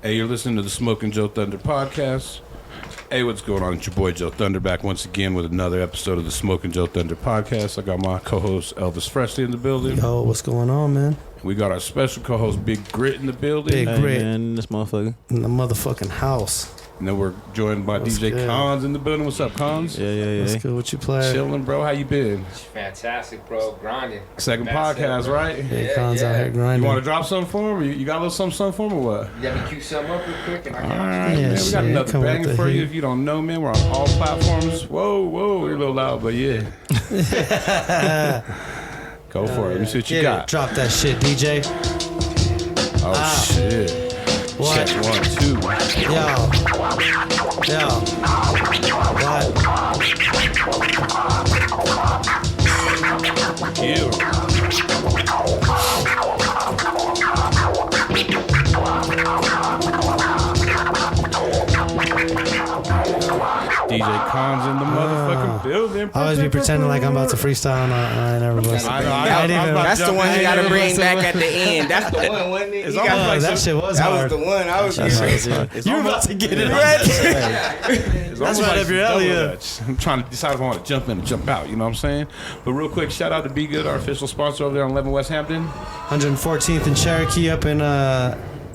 Hey, you're listening to the Smoking JoeThunder podcast. Hey, what's going on? It's your boy JoeThunder back once again with another episode of the Smoking JoeThunder podcast. I got my co-host Elvis Freshleee in the building. Yo, what's going on, man? We got our special co-host Big Grit in the building. Big Grit. Man, this motherfucker. In the motherfucking house. And then we're joined by What's DJ good? Cons in the building. What's up, Cons? Yeah. What's good? What you playing? Chilling, bro. How you been? Fantastic, bro. Grinding. Second That's podcast, it, right? Yeah, Cons out here You grinding. want to drop something for him? You got a little something for him or what? You got me cue something up real quick, and I All got right, Yeah, man. We shit, got another come with banger the for you. heat. If you don't know, man, we're on all platforms. Whoa, you're a little loud, but yeah. Go for it. Let me see what you got. Drop that shit, DJ. Oh, shit. What? Check 1, 2. Yo. What? Yeah. DJ Cons in the motherfucking building. I always be pretending like I'm about to freestyle and I ain't never listening. I know. That's the one you got to bring back at the end. That's the one, wasn't it? It's You almost got- like that shit was that hard. was the one. I was getting You were about to get it. That's right up your alley, yeah. I'm trying to decide if I want to jump in or jump out. You know what I'm saying? But real quick, shout out to Be Good, our official sponsor over there on 11 West Hampton. 114th and Cherokee up in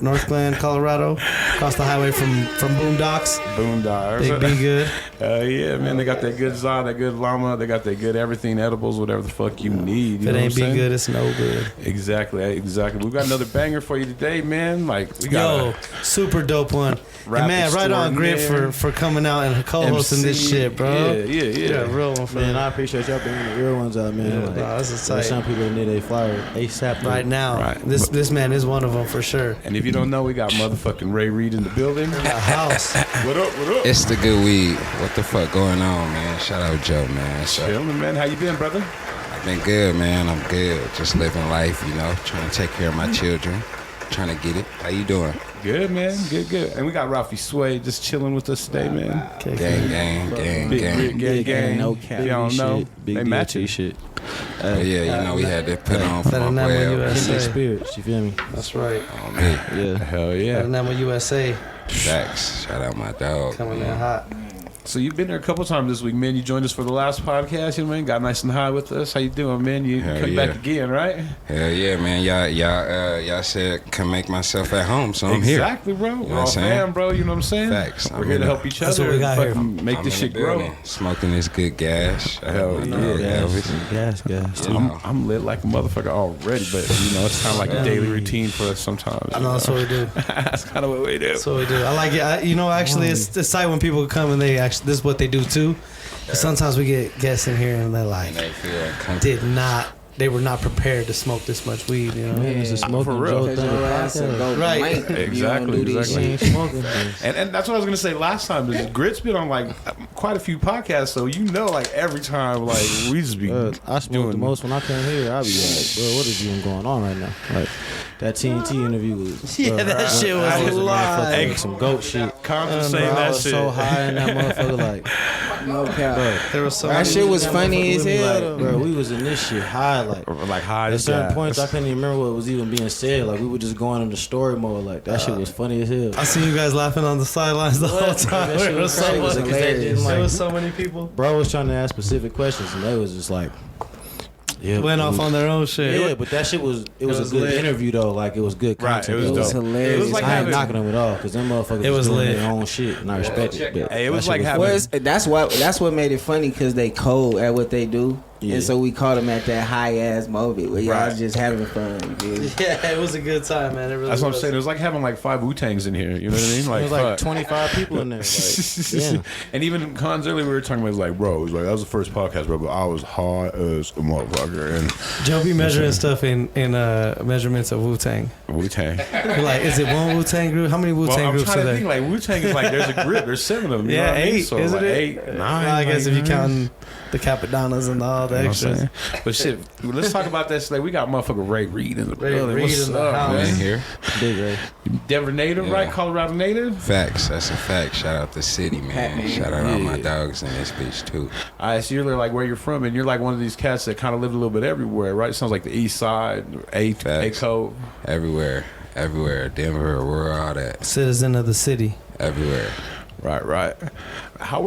North Glen, Colorado. Across the highway from Boondocks. Boondocks. Big Be Good. Yeah, man. They got that good za, that good llama. They got that good everything, edibles, whatever the fuck you need. If You it know ain't what Be I'm saying? Good, it's no good. Exactly. We've got another banger for you today, man. Like, we got Yo, super dope one. Rap And man, right on Grit extraordinaire. for coming out and co-hosting this shit, bro. Yeah. Real one for Man, I appreciate y'all bringing the real ones out, man. Yeah, Like, nah, this is there's tight. some people that need a flyer ASAP. Right now. Right. This man is one of them for sure. And if you don't know, we got motherfucking Ray Reed in the building. The house. What up? It's the good weed. What the fuck going on, man? Shout out Joe, man. So, Chilling, man. How you been, brother? I've been good, man. I'm good. Just living life, you know, trying to take care of my children, trying to get it. How you doing? Good, man. Good. And we got Ralphie Sway just chilling with us today, man. Okay, Gang. Big Grit gang. No If cap. you don't know, Big they DOT matching. shit. But yeah, you know, we had to put on for Better my than that boy when Elvis. USA. Kindred spirits, you feel me? That's right. On me. Yeah. Hell Better yeah. than that when USA Facts. Shout out my dog. coming in man. hot. So you've been there a couple times this week, man. You joined us for the last podcast, you know, man. Got nice and high with us. How you doing, man? You Hell come yeah. back again, right? Hell yeah, man. Y'all said come make myself at home, so I'm here. Exactly, bro. know We're what all I'm saying? fam, bro. You know what I'm saying? Facts. We're I'm here in to the- help each That's other what we got and here. fucking make I'm this in shit the grow. building, smoking this good gas. Shout out Hell my yeah. dog, Elvis. Gas. You know. I'm lit like a motherfucker already, but you know, it's kind of like a daily routine for us sometimes. I know that's what we do. That's kind of what we do. That's what we do. I like it. Actually, it's tight when people come and this is what they do too. 'Cause sometimes we get guests in here and they're like, And they feel comfortable. they were not prepared to smoke this much weed, you know? Man, it's a smoking for real. Joe Thunder. Right. Exactly. Ain't smoking. And that's what I was gonna say last time. Is Grit's been on like quite a few podcasts, so you know, like every time, like we just be I smoked the most when I came here. I be like, bro, what is even going on right now? Like that TNT interview was. Yeah, bro, that shit was I live. motherfucker with some goat shit. Cons Bro, was saying I that was shit. so high in that motherfucker, like, No cap. bro. There was so That many- shit was funny as hell, Like, though. bro, we was in this shit high, like high at as certain gas. points I couldn't even remember what was even being said. Like we were just going into story mode. Like that shit was funny as hell. I seen you guys laughing on the sidelines the whole time. That shit There was was so crazy, much- 'cause they didn't, there like- was so many people. Bro was trying to ask specific questions, and they was just like, yeah, Went off on their own shit. Yeah, but that shit was it was was a good lit. interview though. Like it was good Right, content. it was though. dope. hilarious. It was like I ain't having, knocking them at all because them motherfuckers It was doing lit. their own shit, and I respect it. But Hey, it was that like shit having- Well, that's what made it funny because they cold at what they do, Yeah. and so we caught them at that high ass moment where y'all Right. just having fun. Dude. Yeah, it was a good time, man. It really That's what I'm was. saying. It was like having like 5 Wu-Tangs in here. You know what I mean? There Like, was like fuck. 25 people in there. Like, yeah. And even Cons earlier, we were talking about, it was like, bro, it was like, that was the first podcast, bro, but I was high as a motherfucker. And Joe be measuring stuff in measurements of Wu-Tang. Wu-Tang. You're like, is it one Wu-Tang group? How many Well, Wu-Tang I'm groups trying are to there? think, like, Wu-Tang is like, there's a group, there's 7 of them. You know Yeah, what I mean? 8, So, isn't like, it? 8, 9. Well, I guess if you count the Capadanas and all the You know what I'm extras. saying? But shit, let's talk about that. Like, we got motherfucker Ray Reed in the Ray building. Reed What's in the up, house. In man? here. Big Ray. Denver native, Yeah. right? Colorado native? Facts. That's a fact. Shout out the city, man. man. Shout out all my dogs in this bitch too. I see you're like where you're from, and you're like one of these cats that kind of lived a little bit everywhere, right? Sounds like the East Side, A Facts. Cove. Everywhere. everywhere. Denver, Aurora, all that. Citizen of the city. Everywhere. Right. How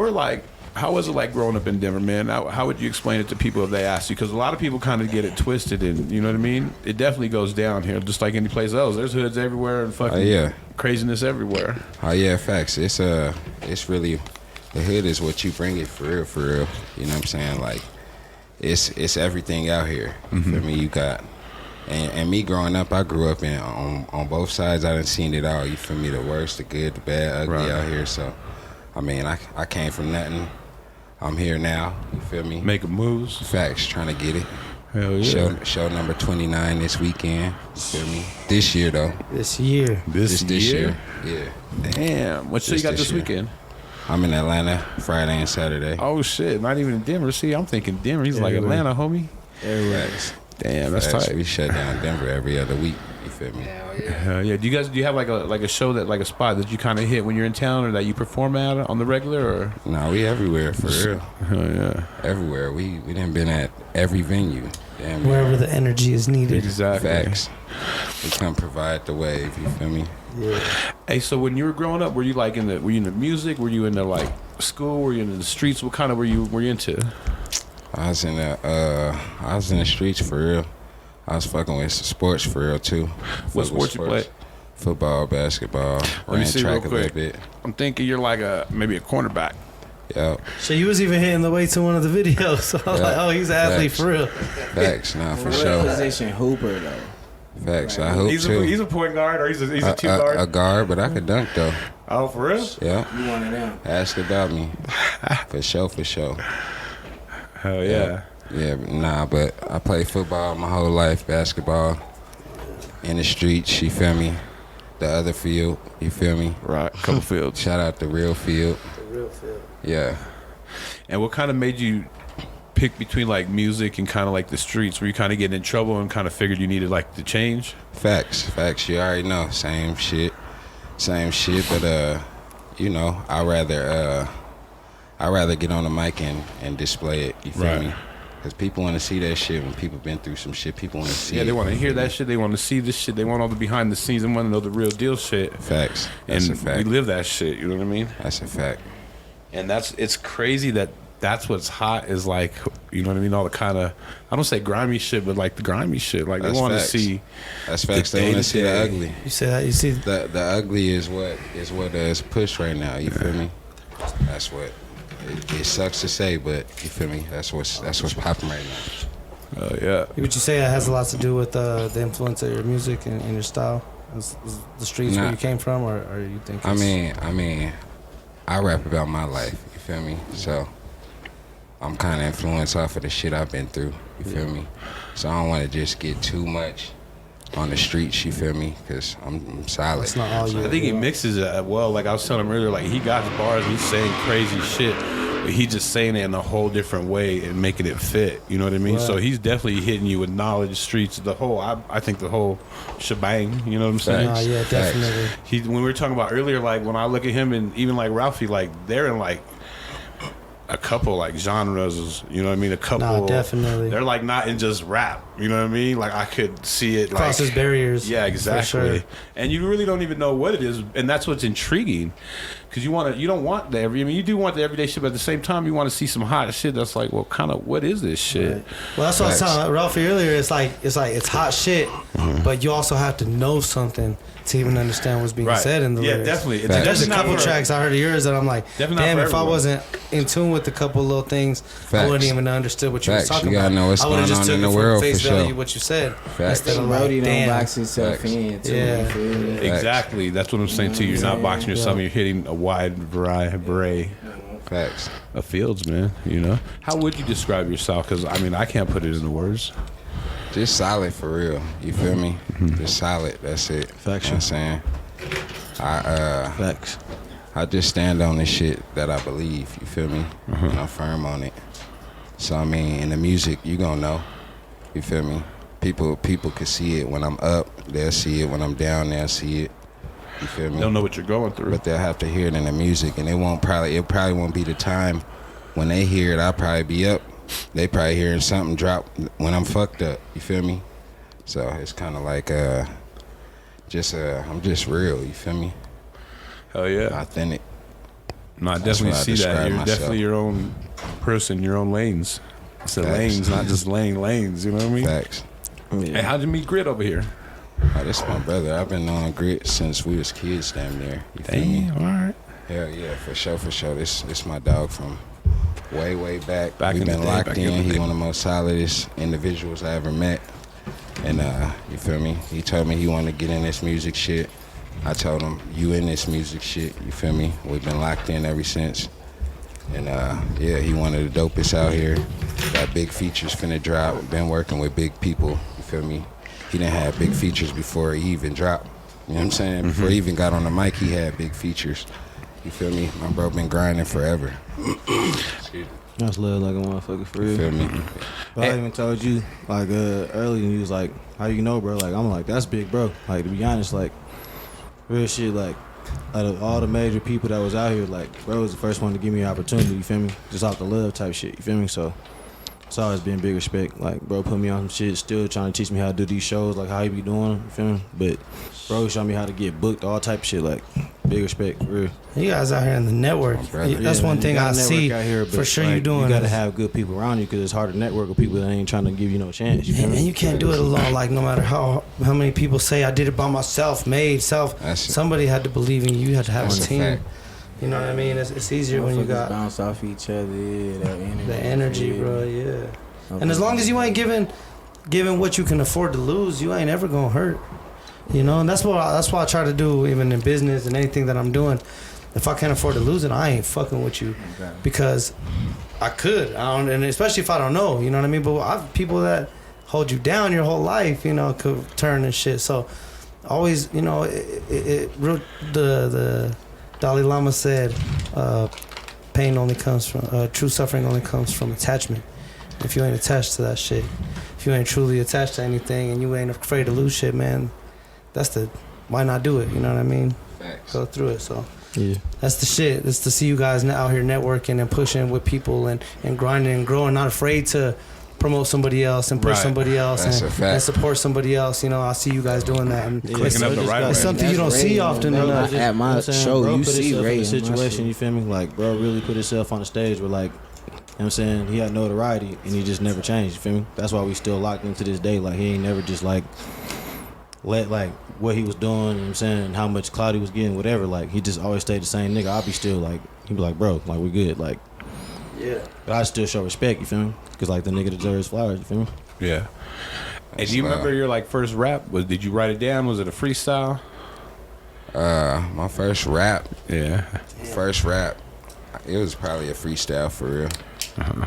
was it like growing up in Denver, man? How would you explain it to people if they asked you? Because a lot of people kind of get it twisted, and you know what I mean? It definitely goes down here, just like any place else. There's hoods everywhere and fucking craziness everywhere. Oh yeah, facts. It's really, the hood is what you bring it for real. You know what I'm saying? Like, it's everything out here. You feel me? You got, and me growing up, I grew up on both sides. I done seen it all. You feel me? The worst, the good, the bad, ugly out here. So, I mean, I came from nothing. I'm here now. You feel me? Making moves. Facts, trying to get it. Hell yeah. Show number 29 this weekend. You feel me? This year though. This year. This year? Yeah. Damn. What show you got this weekend? I'm in Atlanta Friday and Saturday. Oh shit! Not even in Denver. See, I'm thinking Denver. He's like Atlanta, homie. Facts. Damn, that's Facts. tight. We shut down Denver every other week. You feel me? Hell yeah. Do you have like a show that, like a spot that you kind of hit when you're in town, or that you perform at on the regular, or? No, we everywhere for real. Hell yeah. Everywhere. We done been at every venue. Damn, Wherever the energy is needed. Exactly. Facts. We come provide the wave. You feel me? Yeah. Hey, so when you were growing up, were you into music? Were you into like school? Were you into the streets? What kind of were you into? I was in the streets for real. I was fucking with sports for real too. What sports you play? Football, basketball, Let me ran see track real a little quick. bit. I'm thinking you're like maybe a cornerback. Yep. So you was even hitting the weights in one of the videos. So I was like, oh, he's an athlete Facts. for real. Facts, nah, for What sure. position Hooper though? Facts, I hope too. He's a point guard, or he's a two guard. A guard, but I could dunk though. Oh, for real? Yeah. You one of them? Ask about me. For sure. Hell yeah. Yeah, nah, but I played football my whole life, basketball, in the streets, you feel me? The other field, you feel me? Right, couple fields. Shout out the real field. The real feel. Yeah. And what kind of made you pick between like music and kind of like the streets? Were you kind of getting in trouble and kind of figured you needed like to change? Facts, you already know. Same shit, but you know, I'd rather get on the mic and display it, you feel me? Because people want to see that shit. When people been through some shit, people want to see it. Yeah, they want to hear that shit. They want to see this shit. They want all the behind the scenes and want to know the real deal shit. Facts. That's and a fact. we live that shit, you know what I mean? That's a fact. And it's crazy that's what's hot is like, you know what I mean? All the kind of, I don't say grimy shit, but like the grimy shit. Like they want to see. That's facts. They want to see the ugly. You say that? You see? The ugly is what is pushed right now. You feel me? That's what. It sucks to say, but you feel me? That's what's popping right now. Oh yeah. Would you say that has a lot to do with the influence of your music and your style? Is the streets where you came from, or you think? I mean, I rap about my life. You feel me? So I'm kind of influenced off of the shit I've been through. You feel me? So I don't want to just get too much on the streets. You feel me? Because I'm solid. It's not all you. I think he mixes it well. Like I was telling him earlier, like he got his bars, he's saying crazy shit, but he just saying it in a whole different way and making it fit. You know what I mean? Right. So he's definitely hitting you with knowledge, streets, the whole. I think the whole shebang. You know what I'm saying? Nah, yeah, definitely. When we were talking about earlier, like when I look at him and even like Ralphie, like they're in like a couple like genres, you know what I mean? A couple. Nah, definitely. They're like not in just rap, you know what I mean? Like I could see it Crosses like barriers. Yeah, exactly. Sure. And you really don't even know what it is, and that's what's intriguing, because you don't want the you do want the everyday shit, but at the same time you want to see some hot shit that's like, well, kind of what is this shit? Right. Well, that's what I was telling Ralphie earlier. It's hot shit, but you also have to know something to even understand what's being said in the lyrics. Definitely. There's a not couple for- tracks I heard of yours that I'm like, Definitely not damn, for if I everyone. wasn't in tune with a couple little things, I wouldn't even understood what you was Facts. talking You about. gotta know what's I would've going just on took in it the for world, face for sure. value what you said. Facts. Instead of Brody like, don't damn. box himself Facts. in too. Yeah. You feel me? Exactly. That's what I'm saying too. You're not boxing yourself. Yeah. You're hitting a wide variety Facts. of fields, man. You know. How would you describe yourself? Because I mean, I can't put it into words. Just solid for real. You feel me? Just solid. That's it. Facts. You know what I'm saying? Facts. I just stand on the shit that I believe. You feel me? And I'm firm on it. So I mean, in the music, you gonna know. You feel me? People can see it when I'm up. They'll see it when I'm down. They'll see it. You feel me? They'll know what you're going through. But they'll have to hear it in the music, and it probably won't be the time when they hear it. I'll probably be up. They probably hearing something drop when I'm fucked up. You feel me? So it's kind of like I'm just real. You feel me? Hell yeah. Authentic. No, I That's definitely what I see that. describe You're myself. definitely your own person, your own lanes. It's the Facts. lanes, not just lanes. You know what I mean? Facts. Hey, how'd you meet Grit over here? Oh, this my brother. I've been on Grit since we was kids damn near. You feel me? Damn, all right. Hell yeah, for sure. This my dog from way back. Back We've in the been day, locked back in in. the He day. one of the most solidest individuals I ever met. And you feel me? He told me he wanted to get in this music shit. I told him, you in this music shit, you feel me? We've been locked in ever since. And yeah, he one of the dopest out here. Got big features finna drop. Been working with big people, you feel me? He didn't have big features before he even dropped. You know what I'm saying? Before he even got on the mic, he had big features. You feel me? My bro been grinding forever. That's love like a motherfucker for You real. feel me? But I even told you like earlier, and you was like, "How you know, bro?" Like I'm like, "That's big, bro." Like to be honest, like real shit. Like out of all the major people that was out here, like bro was the first one to give me an opportunity. You feel me? Just off the love type shit. You feel me? So it's always been big respect. Like bro put me on some shit, still trying to teach me how to do these shows, like how he be doing them. You feel me? But bro showed me how to get booked, all type of shit. Like big respect, for real. You guys out here in the network. brother. That's Yeah, one man, thing you I gotta see network out here, for but, sure. like, You doing. You gotta is- have good people around you because it's hard to network with people that ain't trying to give you no chance. You feel And me? you can't do it alone. Like no matter how many people say I did it by myself, made self. That's it. Somebody had to believe in you. You had to have That's a a team. fact. You know what I mean? It's easier when you Motherfuckers got bounce off each other, yeah, that energy. the energy, yeah. bro. Yeah. And as long as you ain't giving what you can afford to lose, you ain't ever gonna hurt. You know, and that's why I try to do even in business and anything that I'm doing. If I can't afford to lose it, I ain't fucking with you because I could. And especially if I don't know, you know what I mean. But I've people that hold you down your whole life, you know, could turn and shit. So always, you know, the Dalai Lama said, pain only comes from true suffering only comes from attachment. If you ain't attached to that shit, if you ain't truly attached to anything, and you ain't afraid to lose shit, man, why not do it? You know what I mean? Facts. Go through it. So Yeah. that's the shit. It's to see you guys out here networking and pushing with people and grinding and growing, not afraid to promote somebody else and push Right. somebody else That's a and fact. support somebody else. You know, I see you guys doing that. And Yeah, Clicking bro, up the just right got- way. it's something you don't That's see Ray, often bro. enough. At my You know what I'm saying? show, Bro you put see himself Ray in a in my situation. shit. You feel me? Like bro really put himself on the stage where like, you know what I'm saying, he had notoriety and he just never changed. You feel me? That's why we still locked into this day. Like he ain't never just like let like what he was doing. You know what I'm saying, how much clout he was getting, whatever. Like he just always stayed the same nigga. I'll be still like he be like, bro, like we good. Like Yeah. but I still show respect. You feel me? Because like the nigga deserves flowers. You feel me? Yeah. And do you remember your like first rap? Did you write it down? Was it a freestyle? My first rap, Yeah. it was probably a freestyle for real.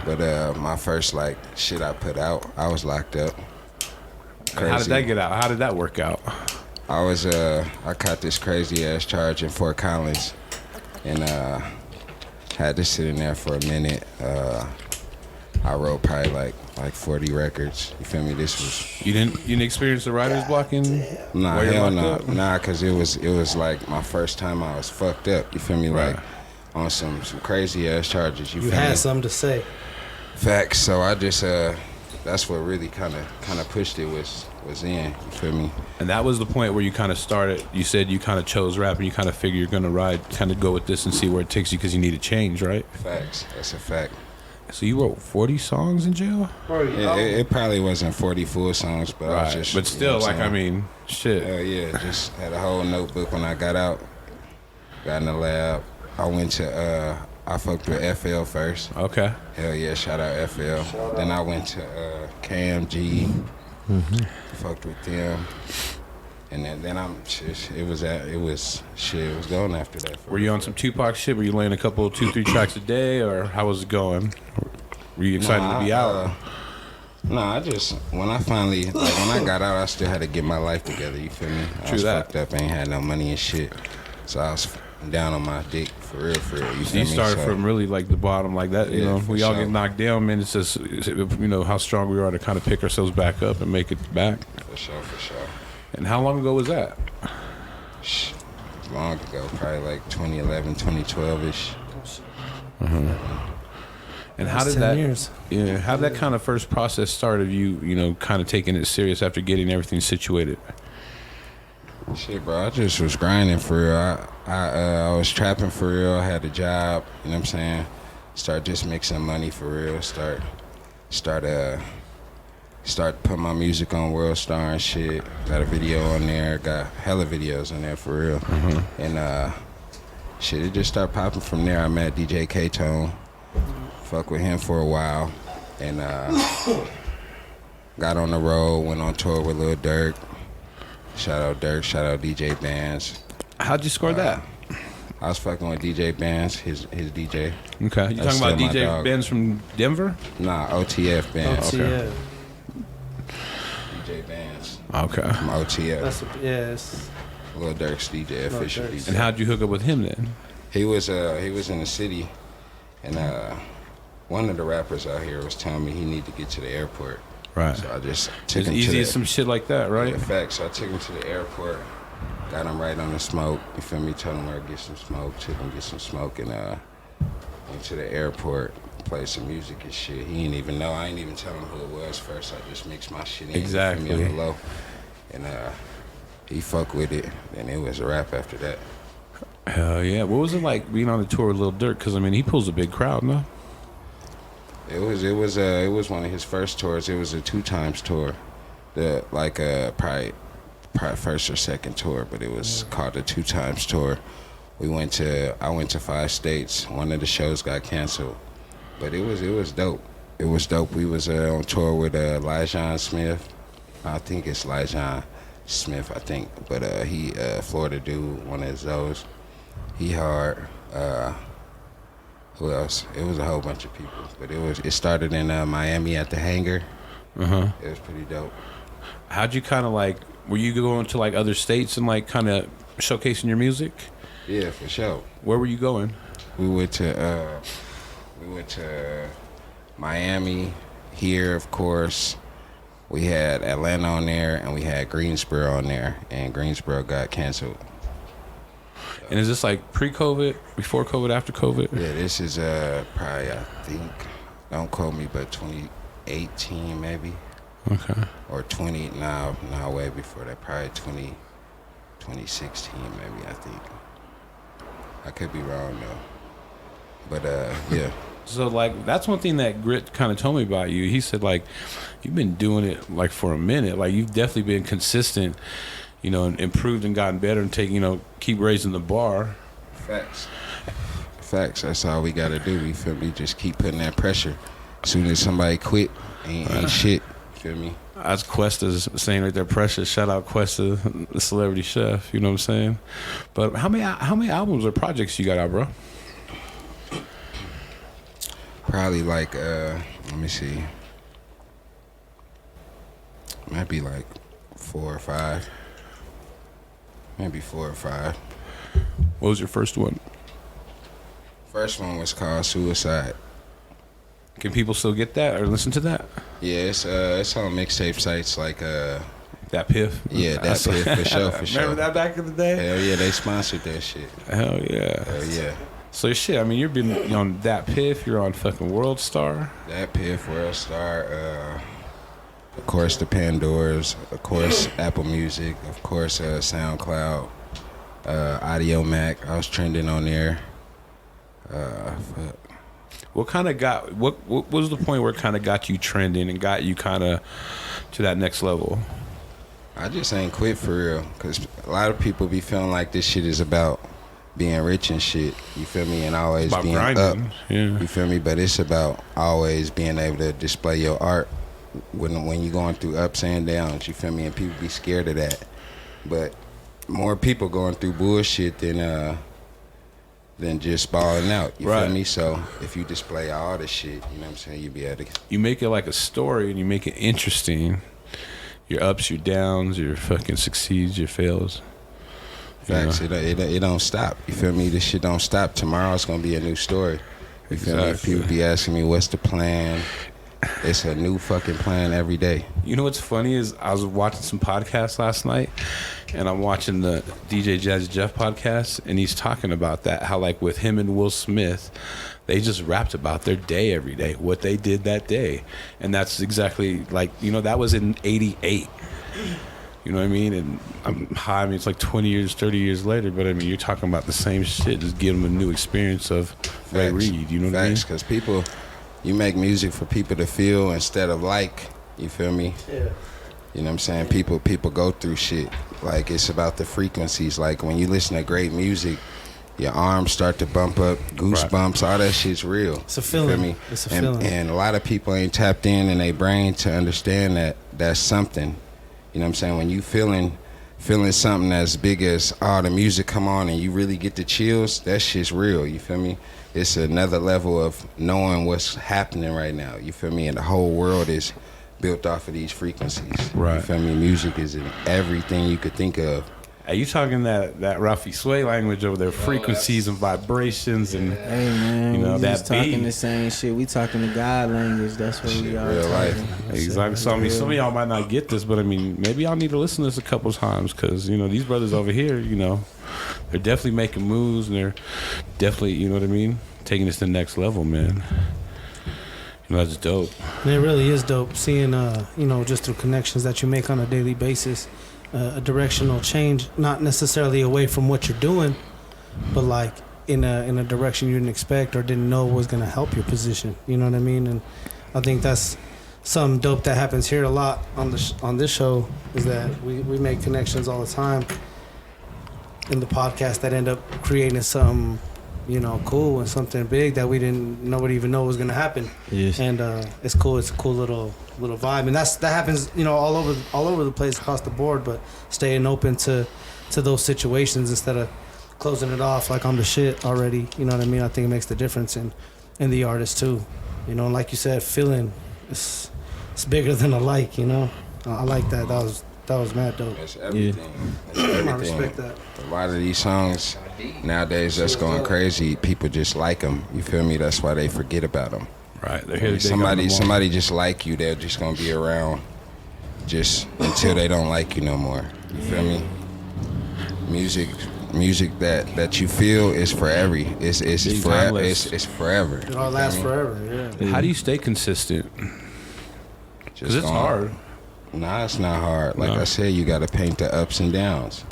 But my first like shit I put out, I was locked up. And how did that get out? How did that work out? I was I caught this crazy ass charge in Fort Collins, and had to sit in there for a minute. I wrote probably like 40 records. You feel me? This was You didn't experience the writer's block in? nah, While you're hell locked no, up? nah, cause it was like my first time I was fucked up. You feel me? Right. Like on some crazy ass charges. You You feel me? had something to say. Facts. So I just that's what really kind of pushed it was in. You feel me? And that was the point where you kind of started. You said you kind of chose rap, and you kind of figure you're gonna kind of go with this and see where it takes you because you need a change, right? Facts. That's a fact. So you wrote 40 songs in jail, Yeah, it probably wasn't 40 full songs, but I was just. But still, you know what like I'm I saying? mean, shit. Hell yeah, just had a whole notebook when I got out. Got in the lab. I went to I fucked with FL first. Okay. Hell yeah, shout out FL. Then I went to KMG. Fucked with them. And then it was going after that. Were you on some Tupac shit? Were you laying a couple, 2-3 tracks a day, or how was it going? Were you excited to be out? I just when I finally when I got out, I still had to get my life together. You feel me? I was that. fucked up, ain't had no money and shit, so I was down on my dick for real. You feel You me? started So, from really like the bottom, like that. You Yeah, know, for we all sure. get knocked down, man. It's just how strong we are to kind of pick ourselves back up and make it back. for sure. And how long ago was that? Shh, long ago, probably like 2011, 2012ish. And how That's did 10 that? years. Yeah, how did that kind of first process start of you kind of taking it serious after getting everything situated? Shit, bro, I just was grinding for real. I was trapping for real. I had a job, you know what I'm saying? Start just mixing money for real. Start putting my music on World Star and shit. Got a video on there. Got hella videos on there for real. And shit, it just started popping from there. I met DJ K-Tone. Fuck with him for a while. And got on the road, went on tour with Lil Durk. Shout out Dirk, shout out DJ Bands. How'd you score that? I was fucking with DJ Bands, his DJ. Okay. You That's talking about still my DJ dog. Bands from Denver? Nah, OTF Bands. Yeah. DJ Bands Okay. from OTF. That's yes. Lil Durk's DJ, official Durk's. DJ. And how'd you hook up with him then? He was in the city, and one of the rappers out here was telling me he needed to get to the airport. Right. So I just took It's him easy to as some shit like that, right? In fact, so I took him to the airport, got him right on the smoke. You feel me? Told him where to get some smoke. Took him to get some smoke, and went to the airport, played some music and shit. He didn't even know. I didn't even tell him who it was first. I just mixed my shit in. Exactly. You feel me, on the low. And he fucked with it, and it was a wrap after that. Hell yeah. What was it like being on the tour with Lil Durk? Because, I mean, he pulls a big crowd, no? It was one of his first tours. It was a 2 times tour, probably first or second tour, but it was called a 2 times tour. I went to 5 states. One of the shows got canceled, but it was dope. It was dope. We was on tour with Lyjon Smith. I think it's Lyjon Smith. I think, but he Florida dude, one of those. He hard. Who else? It was a whole bunch of people, but it started in Miami at the Hangar. Uh-huh. It was pretty dope. How'd you kind of like, were you going to like other states and like kind of showcasing your music? Yeah, for sure. Where were you going? We went to Miami. Here, of course, we had Atlanta on there, and we had Greensboro on there, and Greensboro got canceled. And is this like pre-COVID, before COVID, after COVID? Yeah, this is probably, I think, don't quote me, but 2018 maybe. Okay. Or way before that, probably 2016 maybe, I think. I could be wrong though. But yeah. So like, that's one thing that Grit kind of told me about you. He said like, you've been doing it like for a minute. Like you've definitely been consistent, you know, and improved and gotten better and keep raising the bar. Facts. That's all we gotta do. You feel me? Just keep putting that pressure. As soon as somebody quit, ain't shit. You feel me? That's Questa's saying right there, precious. Shout out Questa, the celebrity chef. You know what I'm saying? But how many albums or projects you got out, bro? Probably like let me see. Might be like 4 or 5. Maybe 4 or 5. What was your first one? First one was called Suicide. Can people still get that or listen to that? Yeah, it's on mixtape sites like That Piff? yeah, that's it for sure, for sure. Remember that back in the day? Hell yeah, they sponsored that shit. Hell yeah. Hell yeah. So shit, I mean, you've been on That Piff, you're on fucking World Star. That Piff, World Star, of course the Pandoras, of course Apple Music, of course SoundCloud, Audio Mac. I was trending on there. Fuck. What was the point where it kind of got you trending and got you kind of to that next level? I just ain't quit for real, cause a lot of people be feeling like this shit is about being rich and shit. You feel me? And always About being grinding. up. Yeah. You feel me? But it's about always being able to display your art when you're going through ups and downs. You feel me? And people be scared of that. But more people going through bullshit than just balling out. You Right. feel me? So if you display all the shit, you know what I'm saying, you be able to. You make it like a story and you make it interesting. Your ups, your downs, your fucking succeeds, your fails. Facts. It don't stop. You feel me? This shit don't stop. Tomorrow's gonna be a new story. You feel me? Exactly. People be asking me what's the plan. It's a new fucking plan every day. You know what's funny is I was watching some podcasts last night, and I'm watching the DJ Jazzy Jeff podcast, and he's talking about that, how like with him and Will Smith, they just rapped about their day every day, what they did that day. And that's exactly like, that was in 88. You You know what I mean? And I'm high. I mean, it's like 20 years, 30 years later, but I mean, you're talking about the same shit. Just give them a new experience of Ray Reed. You know what I mean? Because people, you make music for people to feel instead of like. You feel me? Yeah. You know what I'm saying? People go through shit. Like, it's about the frequencies. Like, when you listen to great music, your arms start to bump up, goosebumps, all that shit's real. It's a feeling. You feel me? It's a feeling. And a lot of people ain't tapped in their brain to understand that that's something. You know what I'm saying? When you feeling something as big as, the music come on and you really get the chills, that shit's real. You feel me? It's another level of knowing what's happening right now. You feel me? And the whole world is built off of these frequencies. Right. You feel me? Music is in everything you could think of. Are you talking that Ralphie Sway language over there? Frequencies and vibrations and Hey man, you know, we that just talking beat. the same shit. We talking the God language. That's what we are. Real talking. life. Exactly. So I mean, some of y'all might not get this, but I mean, maybe y'all need to listen to this a couple times because you know these brothers over here, you know, they're definitely making moves and they're definitely, you know what I mean, taking this to the next level, man. You know, that's dope. And it really is dope seeing, you know, just through connections that you make on a daily basis, a directional change, not necessarily away from what you're doing, but like in a direction you didn't expect or didn't know was going to help your position. You know what I mean? And I think that's something dope that happens here a lot on this show is that we make connections all the time in the podcast that end up creating something, you know, cool and something big that nobody even know was gonna happen. Yes. And it's cool. It's a cool little vibe, and that happens, you know, all over the place across the board. But staying open to those situations instead of closing it off like I'm the shit already. You know what I mean? I think it makes the difference in the artist too. You know, and like you said, feeling it's bigger than a like. You know, I like that. That was mad dope. That's everything. That's I everything. respect that. A lot of these songs nowadays that's going crazy. People just like them. You feel me? That's why they forget about them. Right. They're here to dig up the Somebody just like you. They're just gonna be around just until they don't like you no more. You feel me? Music that you feel is forever. It's forever. timeless. It's forever. It all lasts forever. Yeah. How do you stay consistent? Because it's hard. Nah, it's not hard. Like No. I said, you got to paint the ups and downs.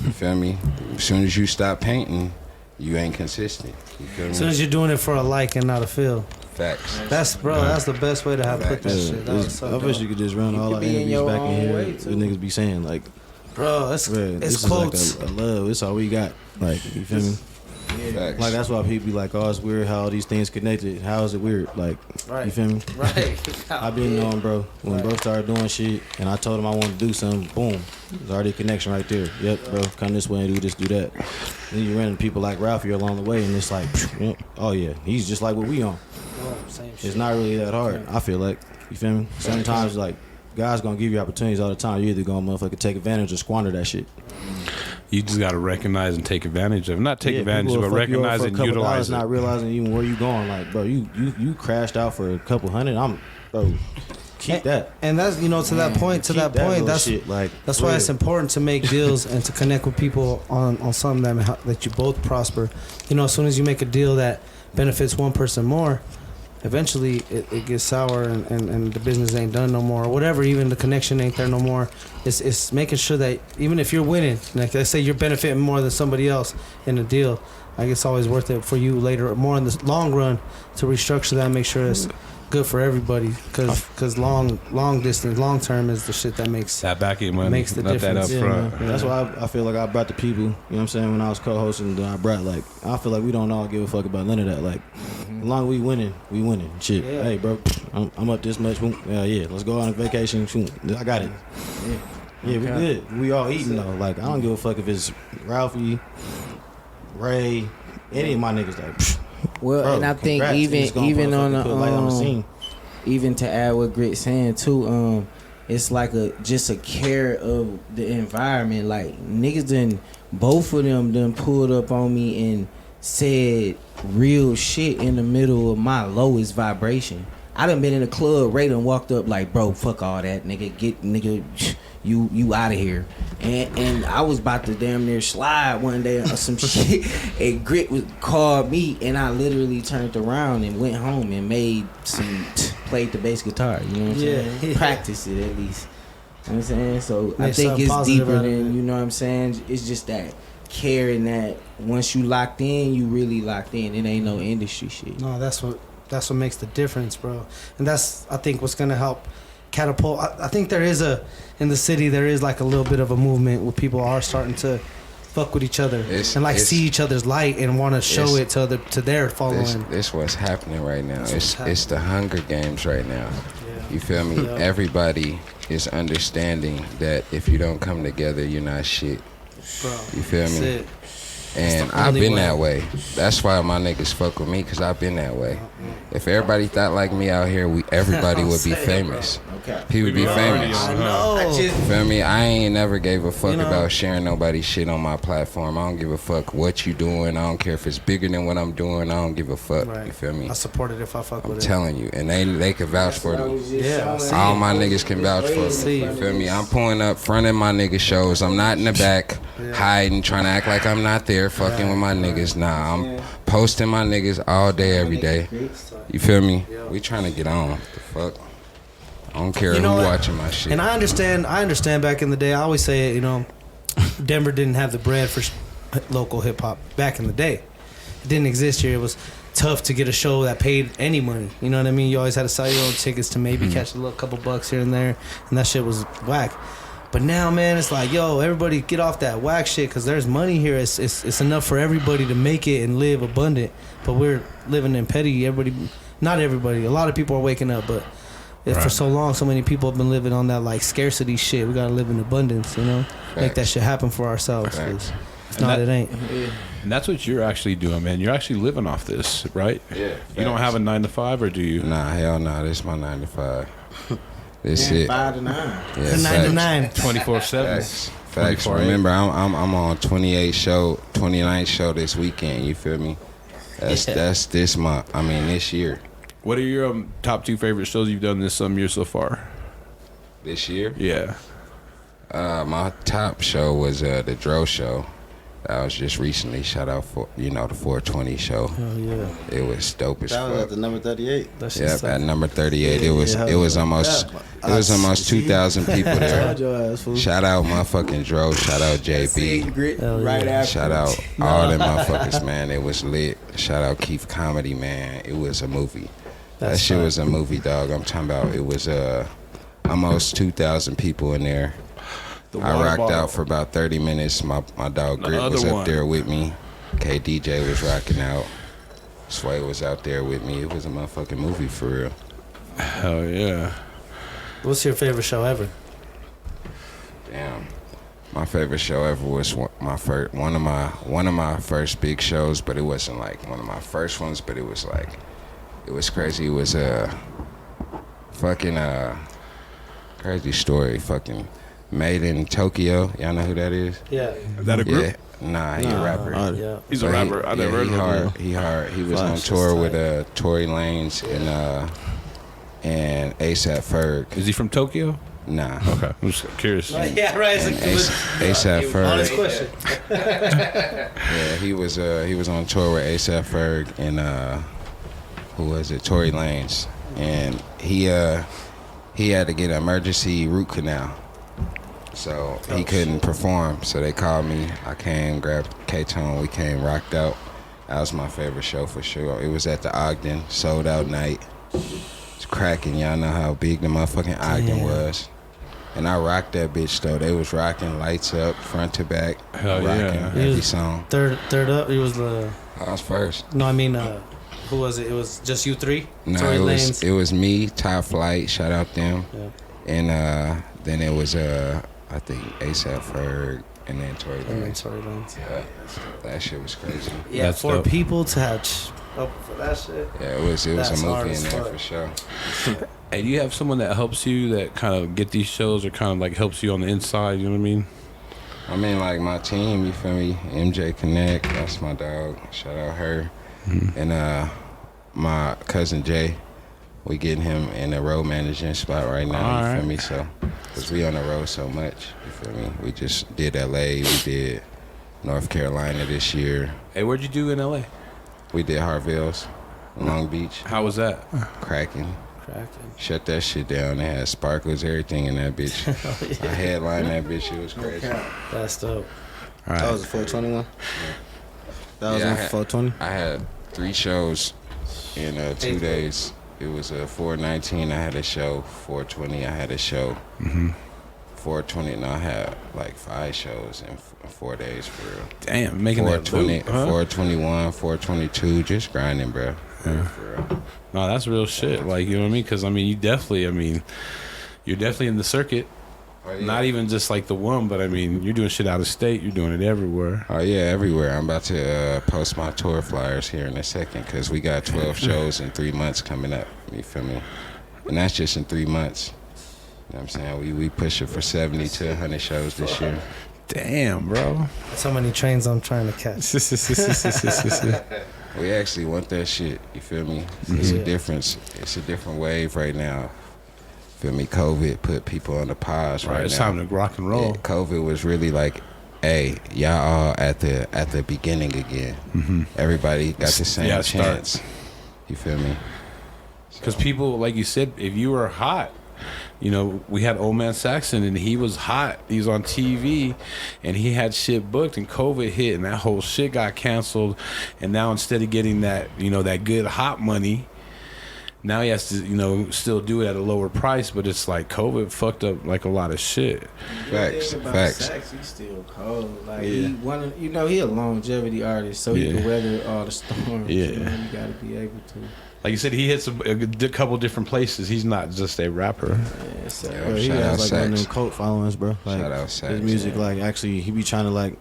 You feel me? As soon as you stop painting, you ain't consistent. You feel me? As soon as you're doing it for a like and not a feel. Facts. That's that's the best way to have put that Yeah, shit. That was so I wish you dope. could just run all could our be in interviews your back in own here. way, The too. niggas be saying like, Bro, it's "Bruh, this it's is quotes. like a love. It's all we got." Like, you feel me? Facts. Like that's why people be like, "Oh, it's weird how all these things connected. How is it weird?" Like, Right. you feel me? Right. I been knowing, bro. When bro started doing shit, and I told him I wanted to do something, boom, there's already a connection right there. Yep, bro, come this way and do this, do that. Then you run into people like Ralphie along the way, and it's like, yep, oh yeah, he's just like what we on. Same It's shit. not really that hard. I feel like, you feel me? Sometimes like God's gonna give you opportunities all the time. You either gonna motherfucking take advantage or squander that shit. You just got to recognize and take advantage of it. Not take Yeah, advantage people of will it, fuck you over recognize for a and couple utilize dollars, it. not realizing even where you going. Like, bro, you crashed out for a couple hundred. Bro, keep that. And that's, you know, to that point, Keep that little that's shit. Like, that's why real. it's important to make deals and to connect with people on something that you both prosper. You know, as soon as you make a deal that benefits one person more, eventually it gets sour and the business ain't done no more or whatever. Even the connection ain't there no more. It's making sure that even if you're winning, like let's say you're benefiting more than somebody else in a deal, I guess it's always worth it for you later, more in the long run, to restructure that and make sure it's good for everybody. Because long distance, long term is the shit that makes That back end money, Makes the not difference. that up Yeah, front. man. That's why I feel like I brought the people, you know what I'm saying, when I was co-hosting, then I brought, like, I feel like we don't all give a fuck about none of that. Like, as long as we winning. Shit. Yeah. Hey, bro, I'm up this much. Boom. Yeah, let's go on a vacation. Shoot. I got it. Yeah, we good. We all eating, though. Like, I don't give a fuck if it's Ralphie, Ray, any of my niggas. Like, Well, bro, and I think congrats. You just gonna even on motherfucking put light on the the scene. even to add what Grit's saying too, it's like just a care of the environment. Like niggas done, both of them done pulled up on me and said real shit in the middle of my lowest vibration. I done been in a club, Ray done walked up like, bro, fuck all that, nigga, you out of here. And I was about to damn near slide one day or some shit, and Grit called me, and I literally turned around and went home and made played the bass guitar, you know what I'm saying? Yeah. Practice it at least. You know what I'm saying? So I Make think something it's positive deeper out of it. than, you know what I'm saying? It's just that caring that once you locked in, you really locked in. It ain't no industry shit. No, that's what makes the difference, bro. And that's, I think, what's gonna help catapult. I think there is in the city there is like a little bit of a movement where people are starting to fuck with each other and like see each other's light and want to show it to their following. This what's happening right now. It's the Hunger Games right now. Yeah. You feel me? Yeah. Everybody is understanding that if you don't come together, you're not shit. Bro, You feel that's me? it. And the I've only been way. that way. That's why my niggas fuck with me, because I've been that way. If everybody thought like me out here, everybody would be famous. Okay. He would be famous. I know. You feel me? I ain't never gave a fuck You know- about sharing nobody's shit on my platform. I don't give a fuck what you doing. I don't care if it's bigger than what I'm doing. I don't give a fuck. Right. You feel me? I support it if I fuck I'm with it. telling you. And they can vouch for me. Yeah, I see All it. my niggas can vouch for See me. it. You feel me? I'm pulling up front of my nigga shows. I'm not in the back hiding, trying to act like I'm not there, fucking with my niggas. Nah, I'm posting my niggas all day, every day. You feel me? We trying to get on. The fuck? I don't care You know who what? watching my shit. And I understand back in the day. I always say it, you know, Denver didn't have the bread for local hip hop back in the day. It didn't exist here. It was tough to get a show that paid any money. You know what I mean? You always had to sell your own tickets to maybe catch a little couple bucks here and there, and that shit was whack. But now, man, it's like, yo, everybody get off that whack shit because there's money here. It's enough for everybody to make it and live abundant. But we're living in petty. Not everybody. A lot of people are waking up, but for so long, so many people have been living on that like scarcity shit. We gotta live in abundance, you know. Make that shit happen for ourselves. 'Cause if not, it ain't. And that's what you're actually doing, man. You're actually living off this, right? Yeah. You don't have a 9 to 5, or do you? Nah, hell nah. This is my 9 to 5. This it. 5 to 9. Yeah, The 9 to 9. 24/7. Facts. Facts. 24/8. Remember, I'm on 29th show this weekend. You feel me? That's this month. I mean, this year. What are your top 2 favorite shows you've done this year so far? This year. Yeah. My top show was the Dro show. That was just recently. Shout out for the 420 show. Oh yeah. It was dope as That was at fuck. the number 38. That shit Yep, suck. at number 38. Yeah, it was yeah, almost yeah. 2,000 people there. Told your ass, fool. Shout out motherfucking Dro. Shout out JB. Hell yeah. Right after. Shout out all them motherfuckers, man. It was lit. Shout out Keith Comedy, man. It was a movie. That That's shit fine. was a movie, dog. I'm talking about. It was almost 2,000 people in there. The I water rocked bottle. out for about 30 minutes. My dog The Grit was other up one. there with me. KDJ was rocking out. Sway was out there with me. It was a motherfucking movie for real. Hell yeah. What's your favorite show ever? Damn. My favorite show ever was one of my first big shows, but it wasn't like one of my first ones, but it was crazy. It was fucking crazy story. Fucking Made in Tokyo. Y'all know who that is? Yeah. Is that a group? Yeah. Nah, he a rapper. Yeah. He's a But rapper. I never heard of him. He hard. He was Flash on is tour with tight. Tory Lanez and ASAP Ferg. Is he from Tokyo? Nah. Okay. I'm just curious. Yeah, right. And ASAP Honest Ferg. question. Yeah, he was on tour with ASAP Ferg and who was it? Tory Lanez, and he had to get an emergency root canal, so he couldn't perform. So they called me. I came, grabbed K-Tone. We came, rocked out. That was my favorite show for sure. It was at the Ogden, sold out night. It's cracking. Y'all know how big the motherfucking Ogden was. And I rocked that bitch though. They was rocking lights up, front to back, Hell rocking yeah. every He was- song. Third up. It was the. I was first. No, I mean, who was it? It was just you three. No, Tory Lanez. it was me, Top Flight, shout out them, Yeah. and then it was I think ASAP Ferg, and then Tory And then Lanez. Tory Lanez. That shit was crazy. Yeah, That's for dope. people to have up for that shit. Yeah, it was That's a hard movie as in there fuck. for sure. Hey, do you have someone that helps you that kind of get these shows or kind of like helps you on the inside? You know what I mean? I mean, like my team, you feel me? MJ Connect, that's my dog. Shout out her, and my cousin Jay. We getting him in the road managing spot right now. All you right. feel me? So, cause we on the road so much. You feel me? We just did LA. We did North Carolina this year. Hey, where'd you do in LA? We did Harville's, Long Beach, How was that? cracking. Cracking. Shut that shit down. They had sparkles, everything in that bitch. I headlined that bitch. It was crazy. That's dope. All right. That was a 421. That was Yeah, on 420. I had 3 shows in 2 days. It was 419. I had a show. 420. I had a show. 420. And I had like 5 shows in 4 days for real. Damn, making that 420, loop, huh? 421, 422. Just grinding, bro. Yeah. For real. No, that's real shit. Like, you know what I mean? Because, I mean, you're definitely in the circuit. Oh, yeah. Not even just like the one, but I mean, you're doing shit out of state. You're doing it everywhere. Oh yeah, everywhere. I'm about to post my tour flyers here in a second because we got 12 shows in 3 months coming up. You feel me? And that's just in 3 months. You know what I'm saying? We pushing for 70 to 100 shows this year. Damn, bro. So many trains I'm trying to catch. We actually want that shit. You feel me? It's a difference. It's a different wave right now. Feel me? COVID put people on the pause right It's now. time to rock and roll. Yeah, COVID was really like, hey, y'all all at the beginning again. Everybody got the same Yeah, start. chance. You feel me? Because people, like you said, if you were hot, you know, we had Old Man Saxon and he was hot. He was on TV and he had shit booked and COVID hit and that whole shit got canceled. And now instead of getting that, you know, that good hot money, now he has to, you know, still do it at a lower price. But it's like COVID fucked up like a lot of shit. Facts, About facts. Sax, he's still cold. Like Yeah. he he a longevity artist, so he Yeah. can weather all the storms. Yeah. You know, you gotta be able to. Like you said, he hits a couple different places. He's not just a rapper. Yeah, so Yeah. Bro, he Shout out has like one of Sax. them cult followings, bro. Like, Shout out Sax. his music, like, actually, he be trying to, like,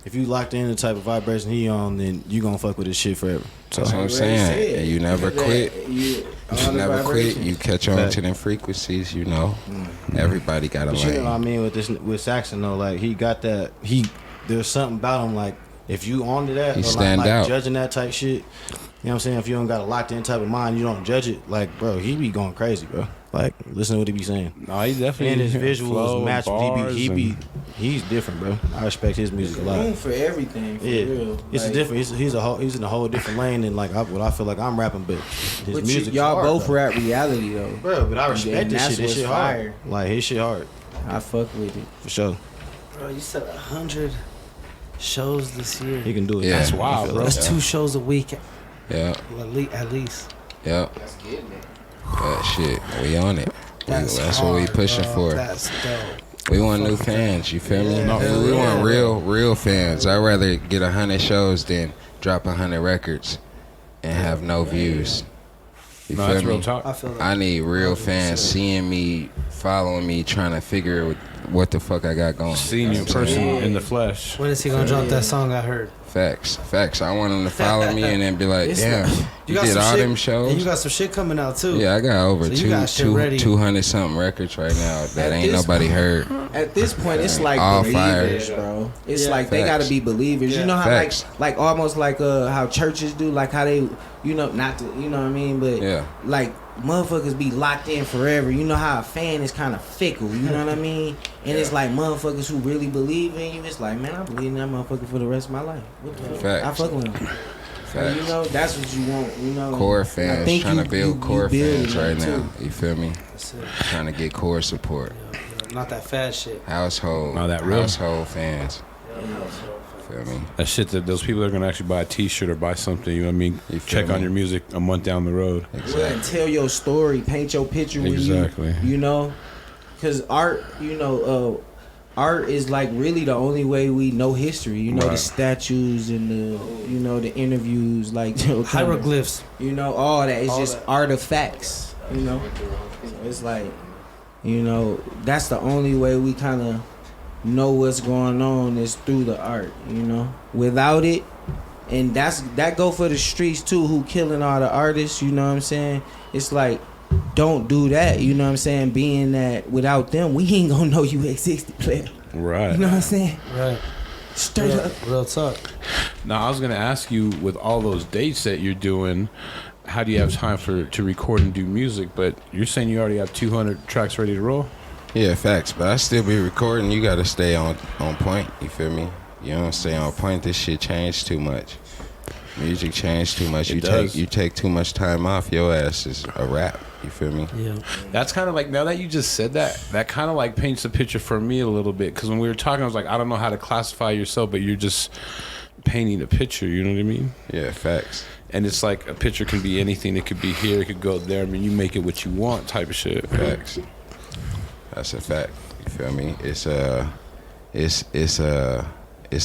if you locked in the type of vibration he on, then you gonna fuck with his shit forever. So, That's what I'm Already saying. said. And you never That- quit. You You all the never quit. vibrations. You catch on Fact. to them frequencies. You know, everybody got a but you know what I lane. mean with Saxon though, like, he got that, there's something about him, like, if you onto that, He or stand like out. judging that type shit, you know what I'm saying? If you don't got a locked in type of mind, you don't judge it, like, bro, he be going crazy, bro. Like, listen to what he be saying. No, he definitely And his visuals flow, match, bars, he's different, bro. I respect his music a lot. Room for everything. For Yeah, real. it's Like, a different. He's in a whole different lane than like what I feel like I'm rapping, but his But music. y'all hard, both though. rap reality though. bro. But I respect And this that's shit. This what's shit fire. hard. Like his shit hard I fuck with it. for sure. Bro, you said 100 shows this year. He can do it. Yeah. That's wild, bro. That's 2 shows a week Yeah, at least. yeah. But shit, we on it. That's what we hard, pushing bro. for. That's dope. We want new fans. You feel me? No, for we real. want real fans. I'd rather get 100 shows than drop 100 records and have no views. You No, feel that's me? real talk. I feel that. I need real fans seeing me, following me, trying to figure what the fuck I got going. Seeing you in person in the flesh. When is he gonna drop that song I heard? Facts. I want them to follow me and then be like, It's damn, like- you did all them And shows? you got some shit coming out too. Yeah, I got over So you got shit ready. 200 something records right now that At ain't this nobody heard. At this point, it's like All believers, fire. bro. It's Yeah. like they Facts. gotta be believers. Yeah. You know how Facts. like almost like how churches do, like how they, not to, you know what I mean, but Yeah. like motherfuckers be locked in forever. You know how a fan is kind of fickle. You know what I mean? And it's like motherfuckers who really believe in you. It's like, man, I believe in that motherfucker for the rest of my life. What the fuck? Facts. I fuck with him. So, Facts. that's what you want. Core I fans, think trying you- to build you core building fans that right too. now. You feel me? That's it. Trying to get core support. Not that fast shit. Household. Oh, that real? Household fans. Feel me? That shit that those people that are gonna actually buy a T-shirt or buy something. You know what I mean? You feel Check on me? your music a month down the road. And Exactly. tell your story, paint your picture with Exactly. you know, because art, art is like really the only way we know history. You know, the Right. statues and the interviews, like Hieroglyphs. all that. It's All just that. artifacts. So it's like, that's the only way we kind of know what's going on is through the art. Without it. And that go for the streets too, who killing all the artists, you know what I'm saying? It's like, don't do that, you know what I'm saying? Being that without them, we ain't gonna know you existed, player. Right. You know what I'm saying? Right. Straight up. Real talk. Now I was gonna ask you, with all those dates that you're doing, how do you have time to record and do music? But you're saying you already have 200 tracks ready to roll. Yeah, facts. But I still be recording. You gotta stay on point. You feel me? You don't stay on point. This shit changed too much. Music changed too much. It You does. take too much time off. Your ass is a rap. You feel me? Yeah. That's kind of like, now that you just said that, that kind of like paints a picture for me a little bit. Because when we were talking, I was like, I don't know how to classify yourself, but you're just painting a picture. You know what I mean? Yeah, facts. And it's like a picture can be anything. It could be here. It could go there. I mean, you make it what you want, type of shit. Facts. That's a fact. You feel me? It's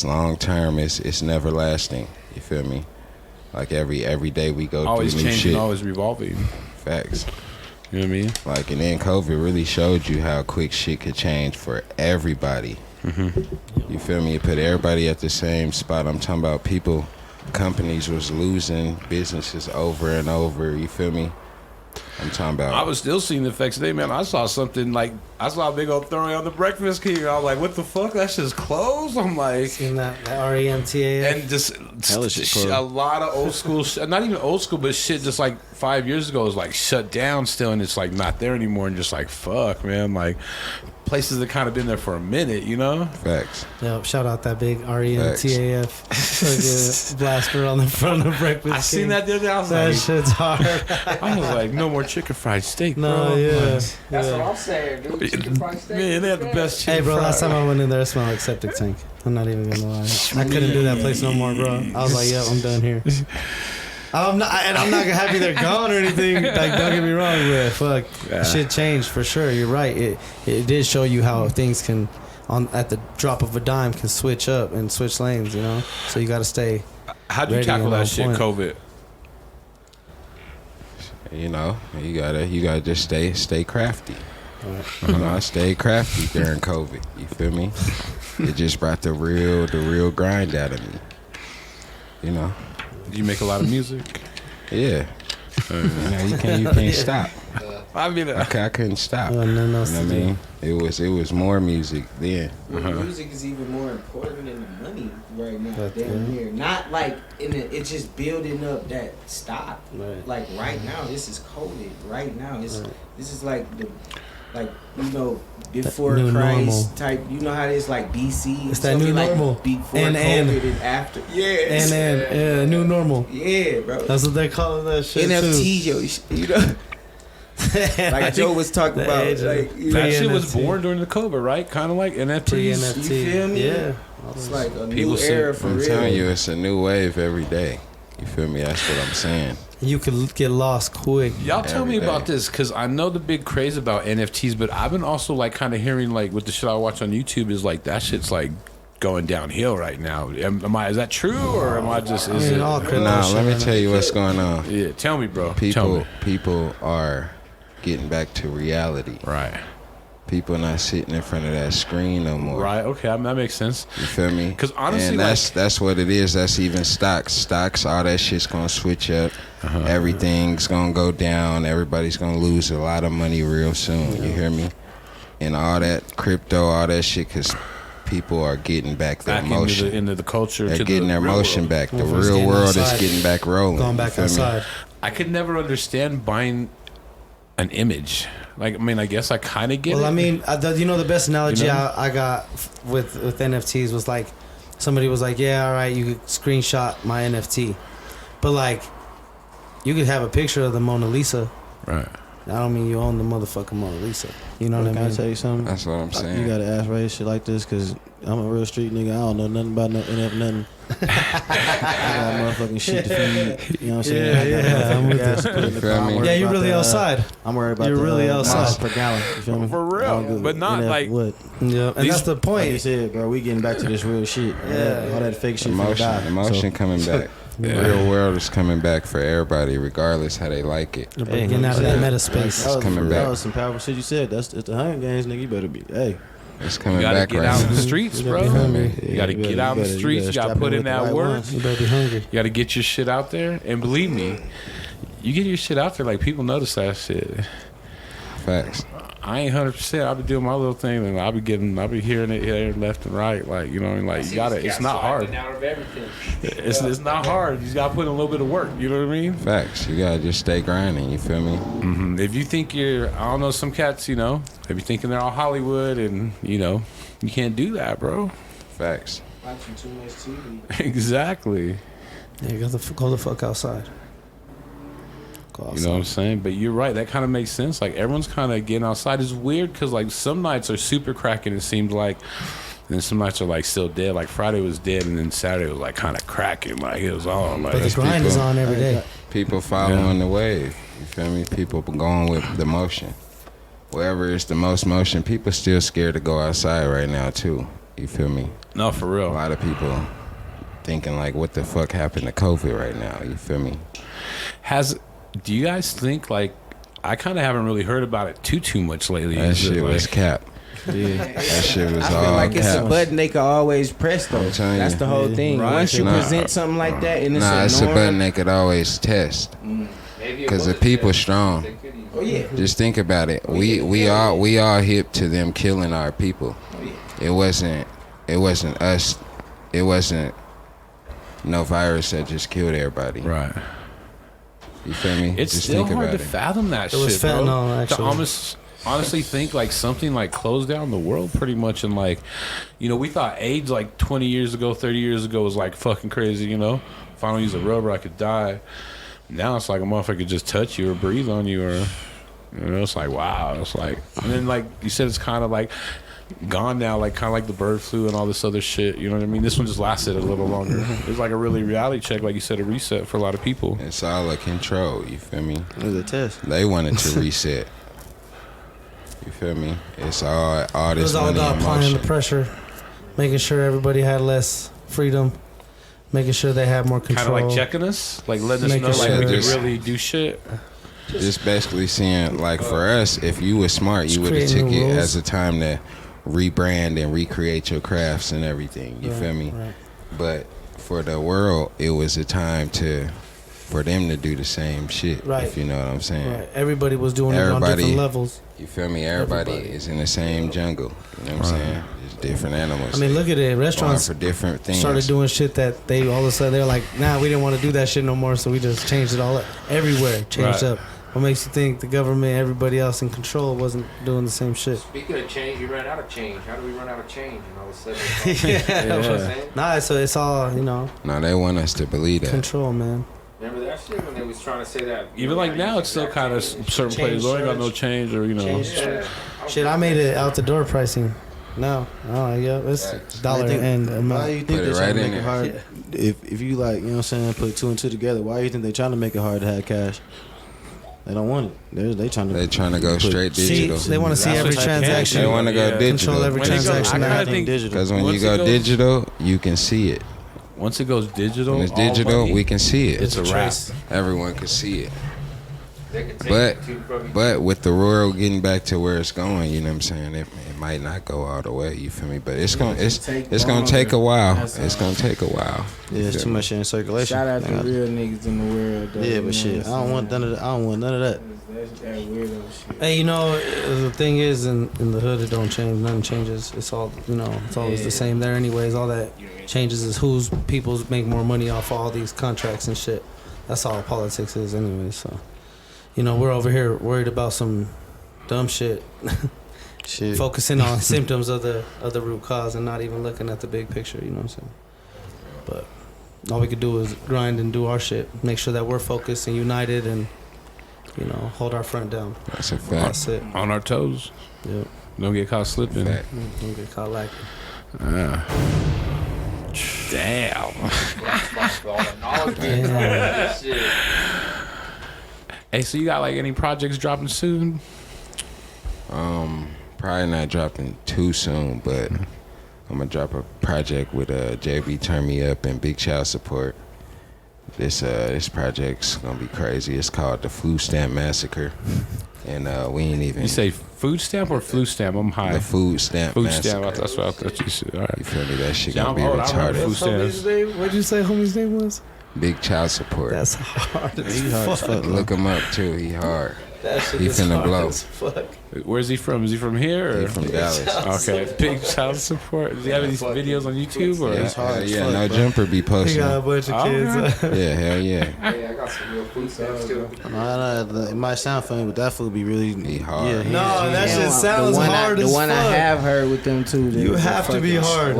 long term. It's never lasting. You feel me? Like every day we go Always through new changing, shit. always revolving. Facts. You know what I mean? Like, and then COVID really showed you how quick shit could change for everybody. You feel me? It put everybody at the same spot. I'm talking about people, companies was losing businesses over and over. You feel me? I'm talking about. I was still seeing the effects today, man. I saw something like, I saw a big old throwing on the Breakfast King. I was like, what the fuck? That shit's closed? I'm like, Seen that REMTA. and just Hella shit closed. a lot of old school not even old school, but shit just like 5 years ago was like shut down still, and it's like not there anymore, and just like, fuck, man. Like, places that kind of been there for a minute, you know? Facts. Yep, shout out that big REMTAF fucking blaster on the front of Breakfast. I seen that the other day. I was That like, shit's hard. I was like, no more chicken fried steak, No, bro. yeah. That's yeah. what I'm saying, dude. Chicken fried steak. Man, they had the best chicken Hey, bro, fried. last time I went in there, it smelled like septic tank. I'm not even gonna lie. I couldn't do that place no more, bro. I was like, yep, I'm done here. I'm not gonna have you there gone or anything. Like, don't get me wrong, but fuck, Yeah. shit changed for sure. You're right. It did show you how things can, at the drop of a dime, can switch up and switch lanes. You know, so you got to stay. How'd you ready tackle and that on shit, point. COVID? You know, you gotta just stay crafty. You know, I stayed crafty during COVID. You feel me? It just brought the real grind out of me. You know? Did you make a lot of music? Yeah. You know, you can't stop. I mean, I couldn't stop. Nothing You else know to what I do. mean? It was more music then. Music is even more important than the money right now. But, Damn yeah. near. Not like it's just building up that stock. Right. Like right now, this is COVID. Right now, this is like before new Christ normal. type. You know how it is like BC. It's that new like normal. Before And- COVID and after. Yes. And then new normal. Yeah, bro. That's what they call that shit NFT, you know. too. Like Joe was talking The about, age of- like you that know, shit was NFT. born during the COVID, right? Kind of like NFTs. Pre-NFT. You feel me? Yeah. it's like a People new say- era for I'm real. telling you, it's a new wave every day. You feel me? That's what I'm saying. You could get lost quick. Y'all tell me Every about day. this, because I know the big craze about NFTs, but I've been also like kind of hearing like with the shit I watch on YouTube is like that shit's like going downhill right now. Is that true, or am I just? Is I mean, it? all crypto Nah, shit let me right tell you what's going on. Yeah, tell me, bro. Tell me. People are getting back to reality. Right. People not sitting in front of that screen no more. Right. Okay, that makes sense. You feel me? 'Cause honestly, and that's what it is. That's even stocks, all that shit's gonna switch up. Everything's gonna go down. Everybody's gonna lose a lot of money real soon. You hear me? And all that crypto, all that shit, because people are getting back their Back motion. into the culture. They're to getting the their real motion world. back. The Motherfuckers real getting world is outside. getting back rolling. Going You back feel me? outside. I could never understand buying an image. Like, I mean, I guess I kind of get it. Well, I mean, the best analogy You know? I got with NFTs was like, somebody was like, yeah, all right, you could screenshot my NFT, but like, you could have a picture of the Mona Lisa. right. I don't mean you own the motherfucking Mona Lisa. You know what I Can I mean? tell you something? That's what I'm saying. You gotta ask Ray shit like this, cause I'm a real street nigga. I don't know nothing about no NF nothing. I got motherfucking shit to feed. You know what I'm saying? Yeah, I'm with this. You feel me? Yeah, you're really outside. I'm worried about You're the, really miles outside. per gallon. You feel me? For real, I don't give but not NF like- what. Yeah, and These- that's the Like you point. said, bro, we getting back to this real shit. Yeah. All that fake shit. finna die. Emotion coming back. The real world is coming back for everybody, regardless how they like it. You're getting out of that meta space. That was, coming that back. was some powerful shit you said. It's the Hunger Games, nigga. You better be. Hey, It's You coming gotta back get right out in now. the streets, You bro. gotta be hungry. You gotta get out in the streets. You gotta strap put in with the that right work. ones. You better be hungry. You gotta get your shit out there. And believe me, you get your shit out there, like people notice that shit. Facts. I ain't 100%. I'll be doing my little thing, and I'll be hearing it here, left and right. Like, you know what I mean? Like, you gotta. It's not hard. Out of everything. It's not hard. You just gotta put in a little bit of work. You know what I mean? Facts. You gotta just stay grinding. You feel me? If you think you're, I don't know, some cats, you know, if you're thinking they're all Hollywood, and you know, you can't do that, bro. Facts. Watching too much TV. Exactly. Yeah, go the fuck outside. Go outside. You know what I'm saying? But you're right. That kind of makes sense. Like, everyone's kind of getting outside. It's weird because, like, some nights are super cracking, it seems like. And then some nights are, like, still dead. Like, Friday was dead, and then Saturday was, like, kind of cracking. Like, it was on. Like, But the grind is on every day. People following the wave. You feel me? People going with the motion. Wherever it's the most motion, people still scared to go outside right now, too. You feel me? No, for real. A lot of people thinking, like, what the fuck happened to COVID right now? You feel me? Do you guys think, like, I kind of haven't really heard about it too much lately. That shit was like, cap. Yeah, that shit was I feel all like it's a cap. button they can always press though. I'm telling That's you. the whole thing. Right. Once you Nah. present something like that, and it's Nah, a it's a norm, button they could always test. Because the people strong. Oh yeah. Just think about it. We all hip to them killing our people. It wasn't us. It wasn't no virus that just killed everybody. Right. You feel me? It's just still think hard about to it. fathom that It was shit, bro. fentanyl, To actually. honestly think, like, something, like, closed down the world pretty much. And, like, you know, we thought AIDS, like, 20 years ago, 30 years ago was, like, fucking crazy, you know? If I don't use a rubber, I could die. Now it's like a motherfucker could just touch you or breathe on you, or, you know, it's like, wow. It's like, and then, like you said, it's kind of like gone now, like kind of like the bird flu and all this other shit. You know what I mean? This one just lasted a little longer. It was like a really reality check, like you said, a reset for a lot of people. It's all a control. You feel me? It was a test. They wanted to reset. You feel me? It's all It this was all money about and applying the motion. pressure, making sure everybody had less freedom, making sure they had more Kind control. of like checking us, like letting us Making know, like sure we could just- really do shit. Just basically seeing, like, for us, if you was smart, you Just would have took creating it rules. as a time to rebrand and recreate your crafts and everything. You feel me? Right. But for the world, it was a time for them to do the same shit. Right. If you know what I'm saying. Right. Everybody was doing it on Everybody- different levels. You feel me? Everybody is in the same jungle. You know what I'm saying? Just different animals. I mean, look at it. going Restaurants for different things. started doing shit that they all of a sudden they're like, nah, we didn't want to do that shit no more, so we just changed it all up. Everywhere changed Right. up. What makes you think the government, everybody else in control, wasn't doing the same shit? Speaking of change, we ran out of change. How do we run out of change? And all of a sudden, Yeah. you know what I'm saying? Nah, so it's all, you know, No, they want us to believe that. control, man. Remember that shit when they was trying to say that? Even like now, it's still kind of certain places. Oh, ain't got no change, or you know. Yeah. Shit, I made it out the door pricing. No, oh yeah, it's dollar I think- and Why amount. do you think Put it they're trying right to in make it there. hard? If you like, you know what I'm saying, put two and two together, why do you think they're trying to make it hard to have cash? They don't want it. They trying to. They trying to go put- straight See, digital. they want to see That's every what I can transaction. They want to go Yeah. digital. Control every When it goes- transaction. I kinda Everything think- digital. Because when Once you go it goes- digital, you can see it. Once it goes digital, When it's all digital, money, we can see it. it's a wrap. Everyone can see it. They can take But it too from you. but with the world getting back to where it's going, you know what I'm saying? It might not go all the way. You feel me? But it's gonna take take a while. That's It's all. gonna take a while. Yeah, it's too much shit in circulation. Shout out to Nah. real niggas in the world. Though, Yeah, you but know shit, what I don't I'm want none of that. I don't want none of that. That's that weirdo shit. Hey, you know, the thing is, in the hood, it don't change. Nothing changes. It's all, you know, it's always the same there anyways. All that changes is whose peoples make more money off all these contracts and shit. That's all politics is anyways. So, you know, we're over here worried about some dumb shit, Shit. focusing on symptoms of the root cause and not even looking at the big picture. You know what I'm saying? But all we could do is grind and do our shit. Make sure that we're focused and united and, you know, hold our front down. That's a fact. That's it. On our toes. Yep. Don't get caught slipping. Fact. Don't get caught lacking. Damn. All the knowledge Yeah. that shit. Hey, so you got like any projects dropping soon? Probably not dropping too soon, but I'm gonna drop a project with JB Turn Me Up and Big Child Support. This project's gonna be crazy. It's called the Food Stamp Massacre, and we ain't even You say food stamp or flu stamp? I'm high. the Food Stamp Food Massacre. stamp. That's what I thought you said. All You right. feel me? That shit Yeah, gonna be I'm old. I remember retarded. food stamps. What'd you say homie's name was? Big Child Support. That's hard as He hard as fuck. Look him up too. He hard. That shit He is finna hard blow. as fuck. Where's he from? Is he from here? Or? He from Dallas. Okay, big child support. Does he have any videos on YouTube? Or? Yeah, It's hard as yeah, fuck, no bro. jumper be He posting. got a bunch of kids. Yeah, hell yeah. Hey, I got some real food stamps too. It might sound funny, but that food be really He hard. Yeah, No, that shit sounds hard The as one I fuck. have heard with them too. You have to be hard.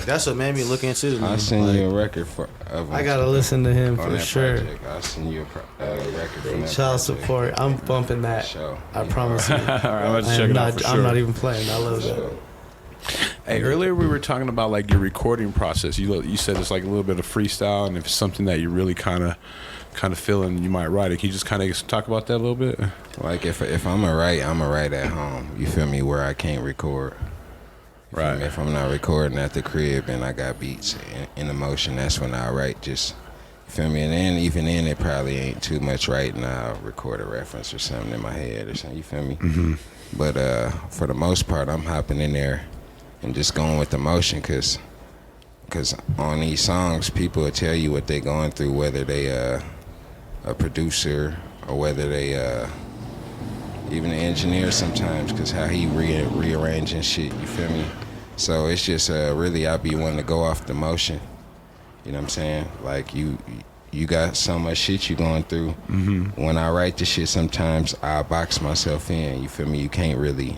that's what made me look into it. I'll send you a record of I gotta listen to him on for that sure. project. I'll send you a record from that Child project. support. I'm bumping that. Show. I promise you. All right, I'm about to check it out for sure. I'm not even playing. I love that. Hey, earlier we were talking about like your recording process. You said it's like a little bit of freestyle, and if it's something that you're really kind of feeling, you might write it. Can you just kind of talk about that a little bit? Like if I'm a write at home. You feel me? Where I can't record. You feel Right. me? If I'm not recording at the crib and I got beats in the motion, that's when I write. Just you feel me? And then even then, it probably ain't too much writing. I'll record a reference or something in my head or something. You feel me? Mm-hmm. But for the most part, I'm hopping in there and just going with the motion, cause on these songs, people will tell you what they going through, whether they a producer or whether they even the engineer sometimes, cause how he rearranging shit. You feel me? So it's just really I be wanting to go off the motion. You know what I'm saying? Like you got so much shit you going through. Mm-hmm. When I write the shit, sometimes I box myself in. You feel me? You can't really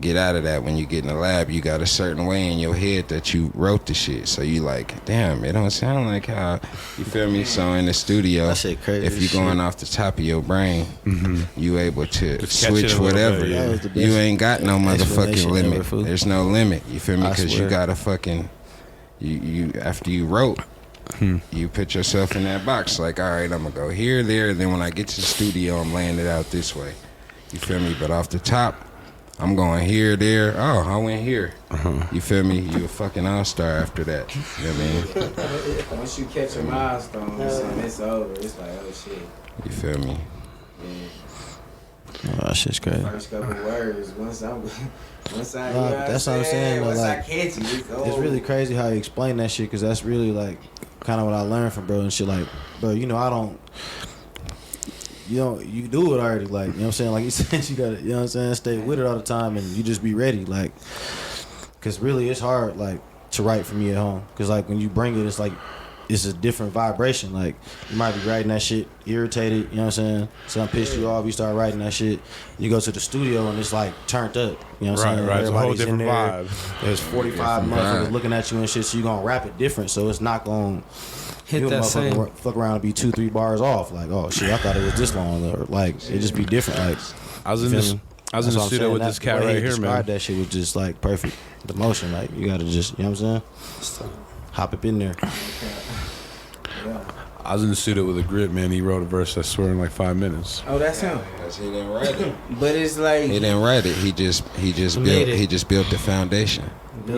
get out of that. When you get in the lab, you got a certain way in your head that you wrote the shit. So you like, damn, it don't sound like how, you feel me? So in the studio, That shit crazy if you as going shit. off the top of your brain, you able to Just catch it switch a little whatever. bit, yeah. That was the best You ain't got no motherfucking explanation limit. ever, fool. There's no limit. You feel me? I Because you swear. got to fucking, you after you wrote, you put yourself in that box. Like, all right, I'm going to go here, there. And then when I get to the studio, I'm laying it out this way. You feel me? But off the top, I'm going here, there. Oh, I went here. You feel me? You a fucking all-star after that. You know what I mean? Once you catch a milestone, it's over. It's like, oh shit. You feel me? Yeah. Oh, that shit's crazy. First couple words. Once I, Nah, you but know that's what I'm saying, though, Once like, I catch you, it's over. It's really crazy how you explain that shit, because that's really like kind of what I learned from bro and shit. Like, bro, you know, you do it already. Like, you know what I'm saying? Like you said, you gotta, you know what I'm saying, stay with it all the time, and you just be ready. Like, because really it's hard, like, to write for me at home, because like when you bring it, it's like it's a different vibration. Like, you might be writing that shit irritated, you know what I'm saying? Something pissed you off, you start writing that shit. You go to the studio and it's like turned up, you know what I'm saying? Right. It's a whole Everybody's in different there. vibe. There's 45 Different motherfuckers vibe. looking at you and shit, so you gonna rap it different. So it's not gonna Hit you that motherfucker same. fuck around and be 2-3 bars off. Like, oh shit, I thought it was this long. Or like, it just be different. Like, I was you in feel this. me? I was in That's the what I'm studio saying. with That- this the cat way right he here, man. described that shit was just like perfect. The motion, like, you gotta just, you know what I'm saying? Hop up in there. I was in the studio with a grip, man. He wrote a verse, I swear, in like 5 minutes. Oh, that's him. Because he didn't write it. But it's like, He didn't write it. He just Made it. built the foundation. yeah.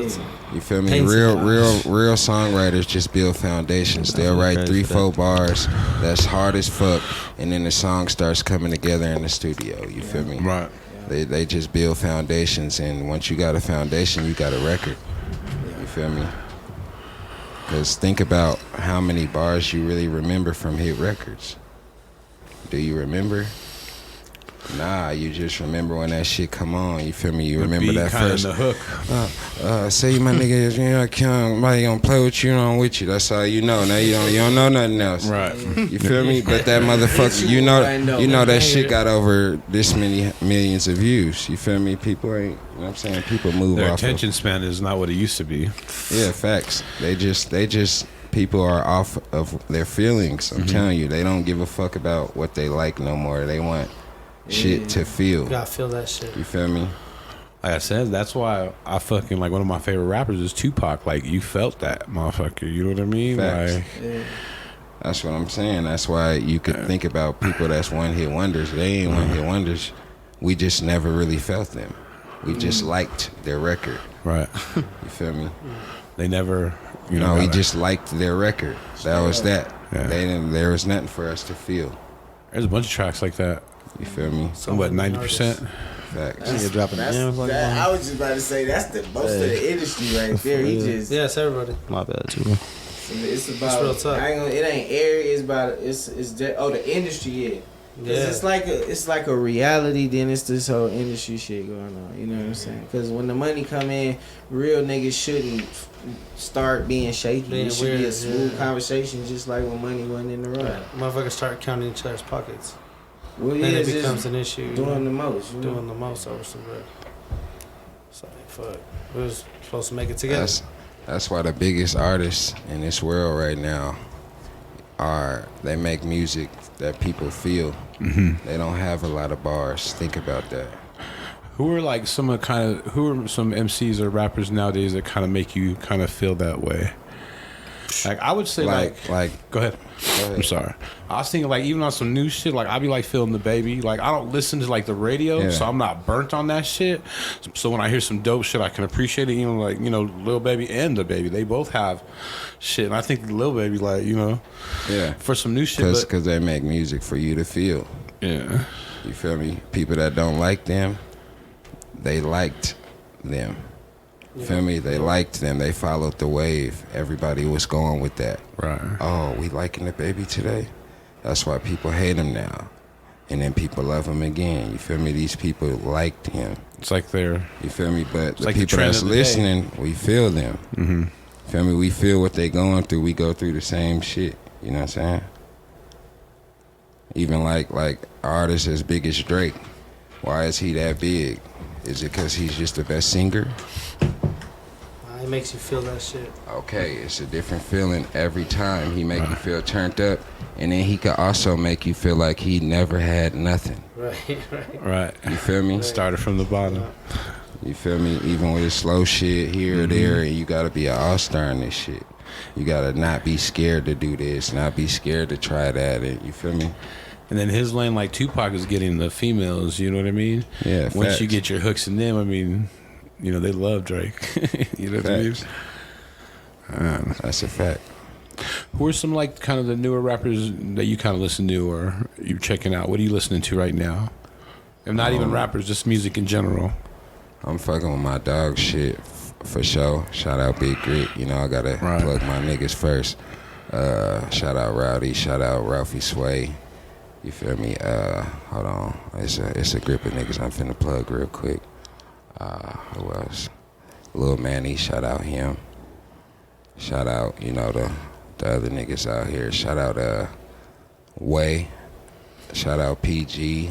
You feel me? Paints Real it. songwriters just build foundations. They'll write crazy 3-4 for bars that's hard as fuck, and then the song starts coming together in the studio. You feel me? Right. They just build foundations, and once you got a foundation, you got a record. You feel me? Because think about how many bars you really remember from hit records. Do you remember? Nah, you just remember when that shit come on. You feel me? You remember that first. The hook. Say my nigga, you know, somebody gonna play with you, on with you. That's all you know. Now you don't know nothing else. Right. You feel me? But that motherfucker, you know that shit got over this many millions of views. You feel me? People ain't, you know what I'm saying? People move Their off attention span is not what it used to be. Yeah, facts. They just people are off of their feelings. I'm telling you, they don't give a fuck about what they like no more. They want shit to feel. You gotta feel that shit. You feel me? Like I said, that's why I fucking like one of my favorite rappers is Tupac. Like you felt that motherfucker. You know what I mean? Facts. Like That's what I'm saying. That's why you could think about people that's one-hit wonders. They ain't one-hit wonders. We just never really felt them. We just liked their record. right. You feel me? They never. We gotta- just liked their record. That was that. Yeah. There was nothing for us to feel. There's a bunch of tracks like that. You feel me? What 90%? Facts. Nigga dropping That's, gems like that, that. I was just about to say that's the most of the industry right there. He just Yes, everybody. My bad, too. it's about real tough. I ain't gonna, it ain't airy. It's about it's just, oh the industry. Yeah, 'Cause it's like a reality. Then it's this whole industry shit going on. You know what I'm saying? Because when the money come in, real niggas shouldn't start being shaky. Being It should be a weird, smooth conversation, just like when money went in the road. Right. Motherfuckers start counting each other's pockets. Well, Then yeah, it it's becomes just an issue. doing the most. You know? Doing the most over some bread. It's like, fuck. We was supposed to make it together. That's why the biggest artists in this world right now they make music that people feel. Mm-hmm. They don't have a lot of bars. Think about that. Who are some MCs or rappers nowadays that kind of make you kind of feel that way? Like I would say like go ahead. I'm sorry. I was thinking like even on some new shit, like I be like feeling the baby. Like I don't listen to like the radio, so I'm not burnt on that shit. So when I hear some dope shit, I can appreciate it. You know, like Lil Baby and the Baby, they both have shit, and I think Lil Baby like for some new shit, because they make music for you to feel. Yeah, you feel me? People that don't like them, they liked them. Feel me? They liked them. They followed the wave. Everybody was going with that. Right. Oh, we liking the Baby today? That's why people hate him now. And then people love him again. You feel me? These people liked him. It's like they're... You feel me? But the like people that's listening, we feel them. Mm-hmm. Feel me? We feel what they going through. We go through the same shit. You know what I'm saying? Even like artists as big as Drake. Why is he that big? Is it because he's just the best singer? It makes you feel that shit. Okay, it's a different feeling every time. He make you feel turned up, and then he could also make you feel like he never had nothing. Right. You feel me? Started from the bottom. You feel me? Even with his slow shit here or there, and you gotta be an all-star in this shit. You gotta not be scared to do this, not be scared to try that, and you feel me? And then his lane, like Tupac, is getting the females. You know what I mean? Yeah. Once facts. you get your hooks in them, I mean, they love Drake. You know what I mean? That's a fact. Who are some like kind of the newer rappers that you kind of listen to or you're checking out? What are you listening to right now? If not even rappers, just music in general. I'm fucking with my dog shit for sure. Shout out Big Grit. I gotta plug my niggas first. Shout out Rowdy. Shout out Ralphie Sway. You feel me? Hold on. It's a grip of niggas I'm finna plug real quick. Who else? Lil Manny, shout out him. Shout out, the other niggas out here. Shout out Way. Shout out PG.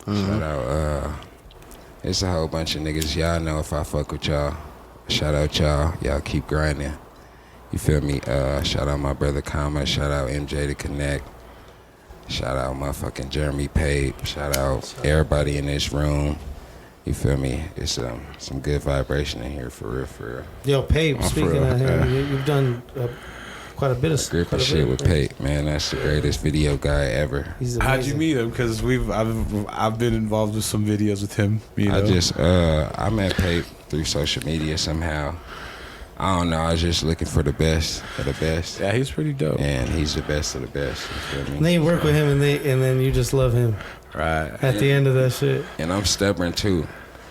Shout out it's a whole bunch of niggas. Y'all know if I fuck with y'all. Shout out y'all. Y'all keep grinding. You feel me? Shout out my brother Kama. Shout out MJ to Connect. Shout out motherfucking Jeremy Pape. Shout out everybody in this room. You feel me? It's some good vibration in here for real. Yo, Pape, speaking of him, you've done quite a bit of grip of shit with Pape, man. That's the greatest video guy ever. How'd you meet him? Because I've been involved with some videos with him. I met Pape through social media somehow. I don't know. I was just looking for the best of the best. Yeah, he's pretty dope. And he's the best of the best. You feel me? And then you work with him, and then you just love him. Right. At the end of that shit. And I'm stubborn too.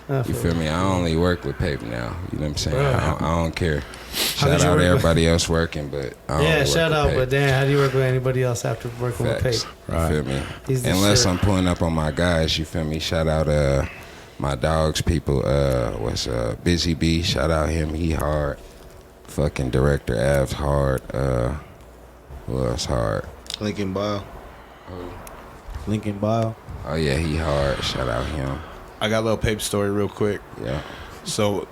You feel me? I only work with Pape now. You know what I'm saying? I don't care. Shout out everybody else working, but I don't shout out. But Dan, how do you work with anybody else after working with Pape? Right. You feel me? Unless I'm pulling up on my guys, you feel me? Shout out my dogs people. Busy B? Shout out him. He hard. Fucking director Av's hard. Who else hard? Lincoln Bio. Lincoln Bio. Oh yeah, he hard. Shout out him. I got a little Pape story real quick. Yeah. So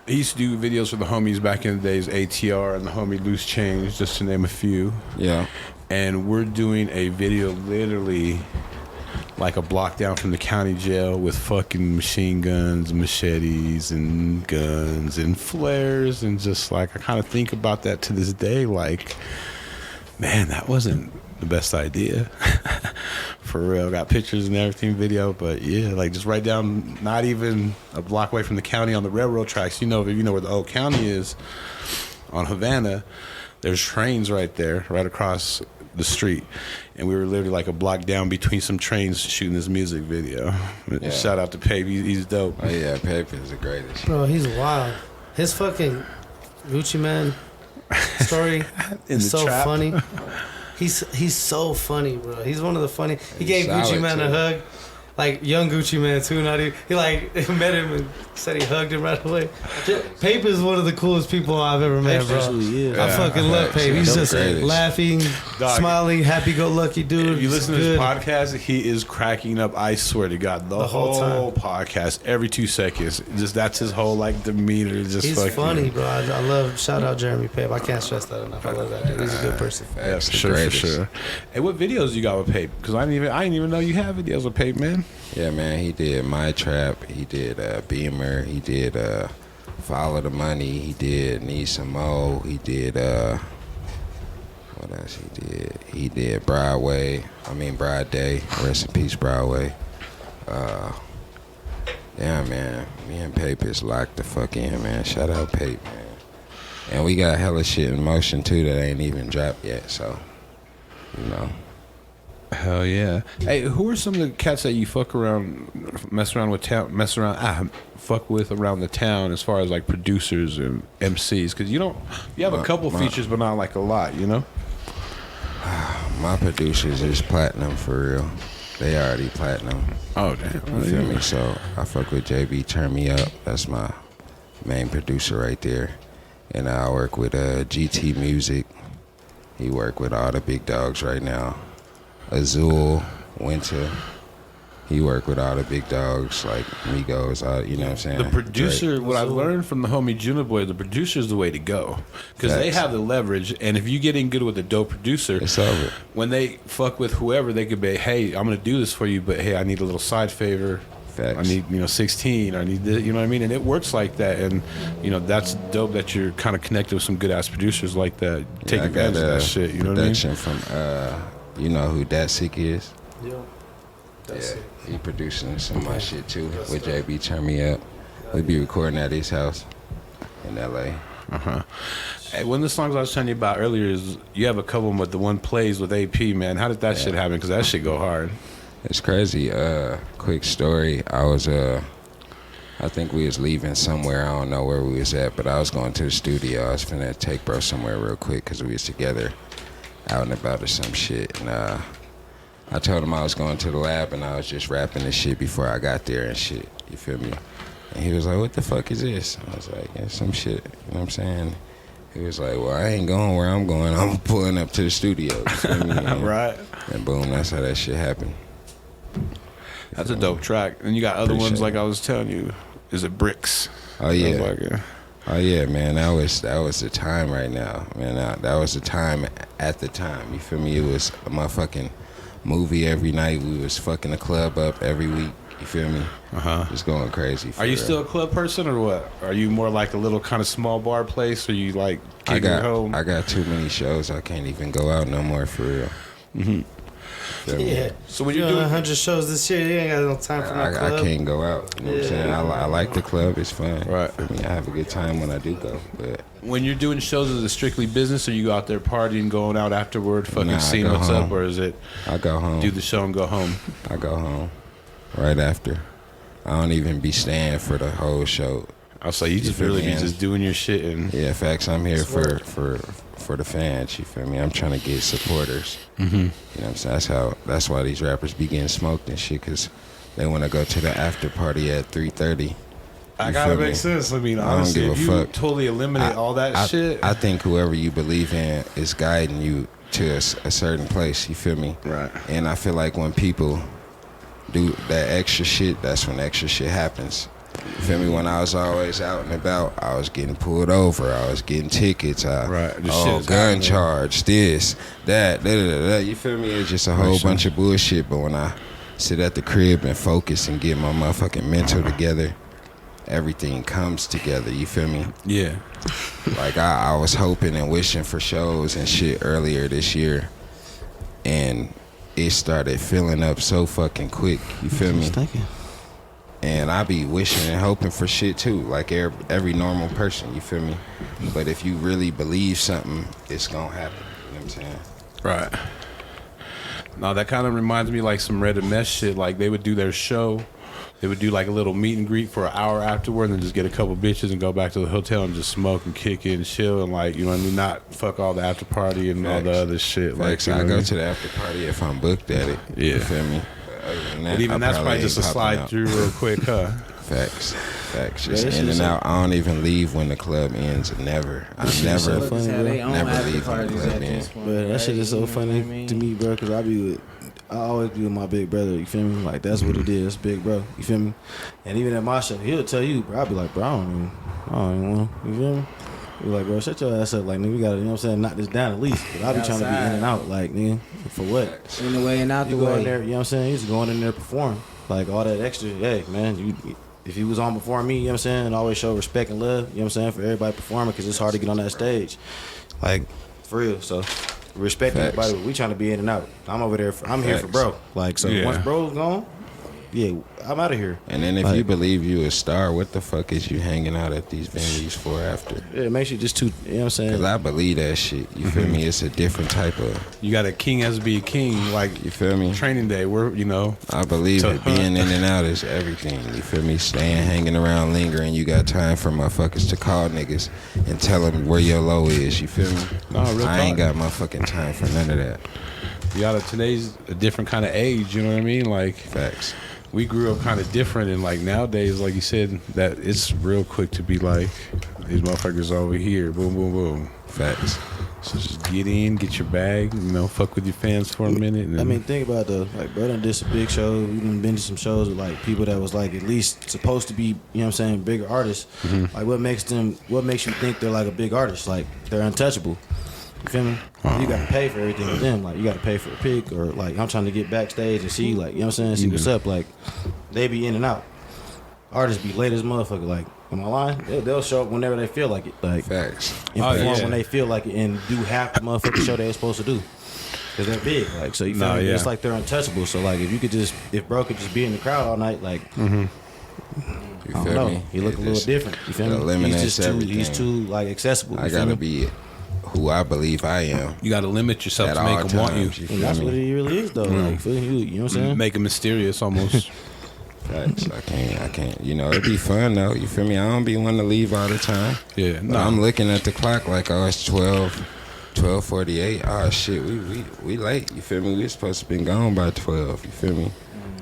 he used to do videos for the homies back in the days, ATR and the homie Loose Change, just to name a few. Yeah. And we're doing a video literally like a block down from the county jail with fucking machine guns, machetes, and guns and flares, and just like I kind of think about that to this day, like, man, that wasn't the best idea. For real. Got pictures and everything, video, but yeah, like just right down, not even a block away from the county on the railroad tracks. If you know where the old county is on Havana, there's trains right there, right across the street, and we were literally like a block down between some trains shooting this music video. Yeah. Shout out to Pape, he's dope. Oh yeah, Pape is the greatest. Bro, he's wild. His fucking Gucci Man story is so trap. funny. He's so funny, bro. He's one of the funny. He gave solid, Gucci Man a too. hug. Like young Gucci Man too. Not even, he like met him and said he hugged him right away. Pape is one of the coolest people I've ever met, bro. I fucking love Pape. He's just laughing, smiling, happy-go-lucky dude. If you listen to Good. his podcast, he is cracking up. I swear to God, the whole podcast, every 2 seconds, just that's his whole like demeanor. Just He's fucking funny, bro. I love. Shout out Jeremy Pape. I can't stress that enough. I love that dude. He's a good person. Yeah, for sure, for sure. Hey, what videos you got with Pape? Because I didn't even know you had videos with Pape, man. Yeah, man, he did My Trap, he did Beamer, he did Follow the Money, he did Need Some Mo, he did what else he did? He did Broad Day, rest in peace Broadway. Yeah, man, me and Pape is locked the fuck in, man. Shout out Pape, man. And we got hella shit in motion too that ain't even dropped yet, so you know. Hell yeah. Hey, who are some of the cats that you fuck with around the town as far as like producers and MCs? Because you have a couple features, but not like a lot, you know? My producers is platinum for real. They already platinum. Oh, damn. You feel me? So I fuck with JB Turn Me Up. That's my main producer right there. And I work with GT Music. He work with all the big dogs right now. Azul, Winter. He work with all the big dogs like Migos, you know what I'm saying? The producer, Drake. what I've learned from the homie Juna Boy, the producer is the way to go. Because they have the leverage, and if you get in good with a dope producer, It's over. when they fuck with whoever, they could be, hey, I'm going to do this for you, but hey, I need a little side favor. Facts. I need, 16, or I need this, you know what I mean? And it works like that, and, that's dope that you're kind of connected with some good-ass producers like that. Take advantage of that shit, you know what I mean? Production from, you know who Dat Sick is? Yeah. Yeah, he producing some of my shit too with JB Turn Me Up. We be recording at his house in LA. Hey, one of the songs I was telling you about earlier is you have a couple, but the one plays with AP, man. How did that shit happen? Because that shit go hard. It's crazy. Quick story. I think we was leaving somewhere. I don't know where we was at, but I was going to the studio. I was finna take bro somewhere real quick because we was together out and about or some shit. And I told him I was going to the lab and I was just rapping this shit before I got there and shit. You feel me? And he was like, what the fuck is this? I was like, yeah, some shit. You know what I'm saying? He was like, well, I ain't going where I'm going. I'm pulling up to the studio. You feel me? And, Right. And boom, that's how that shit happened. That's a dope track. And you got other ones like I was telling you. Is it Bricks? Oh yeah. That was like, Oh yeah, man. That was the time right now, man. That was the time at the time. You feel me? It was a motherfucking movie every night. We was fucking the club up every week. You feel me? Just going crazy. Are you still a club person or what? Are you more like a little kind of small bar place, or you like kick it home? I got too many shows. I can't even go out no more for real. Yeah. So when you're doing doing 100 shows this year, you ain't got no time for no club. I can't go out. You know what I'm saying? I like the club. It's fun. Right. For me, I have a good time when I do go. But when you're doing shows, is it strictly business, or you go out there partying, going out afterward, fucking I seeing go what's home. up, or is it I go home. do the show and go home? I go home right after. I don't even be staying for the whole show. I was like, you just feel really me? be just doing your shit and Yeah, facts. I'm here for the fans. You feel me? I'm trying to get supporters. You know what I'm saying? That's why these rappers be getting smoked and shit, because they want to go to the after party at 3:30. I gotta make sense. I mean, honestly, don't if give you a fuck. totally eliminate all that shit, I think whoever you believe in is guiding you to a certain place. You feel me? Right. And I feel like when people do that extra shit, that's when extra shit happens. You feel me? When I was always out and about, I was getting pulled over. I was getting tickets. Right. This shit Oh, is gun happening. charge, this, that, da, da, da, da. You feel me? It's just a whole bunch of bullshit. But when I sit at the crib and focus and get my motherfucking mental together, everything comes together. You feel me? yeah. Like I was hoping and wishing for shows and shit earlier this year, and it started filling up so fucking quick. You feel me? And I be wishing and hoping for shit too, like every normal person. You feel me? But if you really believe something, it's gonna happen. You know what I'm saying? Right. No, that kind of reminds me like some Red and Mesh shit. Like they would do their show, They would do like a little meet and greet for an hour afterward, and then just get a couple bitches and go back to the hotel and just smoke and kick it and chill and like, you know what I mean, not fuck all the after party and all the other shit. Facts. Like, I go to the after party if I'm booked at it. Yeah. You feel me? But other than that, But even I that's probably ain't just a popping slide out. through real quick, huh? Facts. Just that in shit's and out. I don't even leave when the club ends. Never. I never. so funny, bro. Never leave when the club ends. But that shit is so funny to me, bro, because I always be with my big brother, you feel me? Like, that's what it is, big bro, you feel me? And even at my show, he'll tell you, bro, I'll be like, bro, I don't even want to, you feel me? Be like, bro, shut your ass up. Like, nigga, we gotta, you know what I'm saying, knock this down at least. But I be trying to be in and out, like, nigga, for what? In the way and out the You go in way. there, you know what I'm saying? You just going in there to perform. Like, all that extra, hey, man, if you was on before me, you know what I'm saying, always show respect and love, you know what I'm saying, for everybody performing, because it's hard to get on that stage. Like, for real, so respect Facts. everybody. We trying to be in and out. I'm over there. I'm here for Facts. bro. Like, so Yeah. once bro's gone, yeah, I'm out of here. And then if Like, you believe you a star, what the fuck is you hanging out at these venues for after? yeah, it makes you just too, you know what I'm Because saying? I believe that shit. You feel me? It's a different type of, You got a king as be a king, like you feel me? training day. We're, you know, I believe To it being in and out is everything. You feel me? Staying, hanging around, lingering. You got time for motherfuckers to call niggas and tell them where your low is. You feel me? No, real I ain't talk. got motherfucking time for none of that. you got today's a different kind of age. You know what I mean? Like, Facts. we grew up kind of different, and like nowadays, like you said, that it's real quick to be like, these motherfuckers over here, boom, boom, boom. Facts. So just get in, get your bag, you know, fuck with your fans for a minute. And I mean, think about the, like, bro done did some big shows. We done been to some shows with, like, people that was, like, at least supposed to be, you know what I'm saying, bigger artists. Like, what makes you think they're, like, a big artist? Like, they're untouchable. You feel me? You got to pay for everything with them. Like, you got to pay for a pick, or, like, I'm trying to get backstage and see, like, you know what I'm saying, see what's up. Like, they be in and out. Artists be late as motherfucker. Like, am I lying? They'll show up whenever they feel like it. Like, Facts. and Oh, perform yeah. when they feel like it, and do half the motherfucking show they're supposed to do. Cause they're big, like, so you feel No, me? yeah. It's like they're untouchable. So like, if bro could just be in the crowd all night, like, You I don't feel know, me? he look a It little just different. You feel me? eliminates He's just too, he's everything. too like accessible. I you feel gotta me? be who I believe I am. you got to limit yourself At to all make them want you. times. You And feel that's me? what he really is, though. Like, feel you know what I'm saying? Make it mysterious almost. Facts. I can't. You know, it'd be fun though. You feel me? I don't be wanting to leave all the time. Yeah, But no. I'm looking at the clock like, oh, it's 12:48. Oh shit, we late. You feel me? We supposed to been gone by 12. You feel me?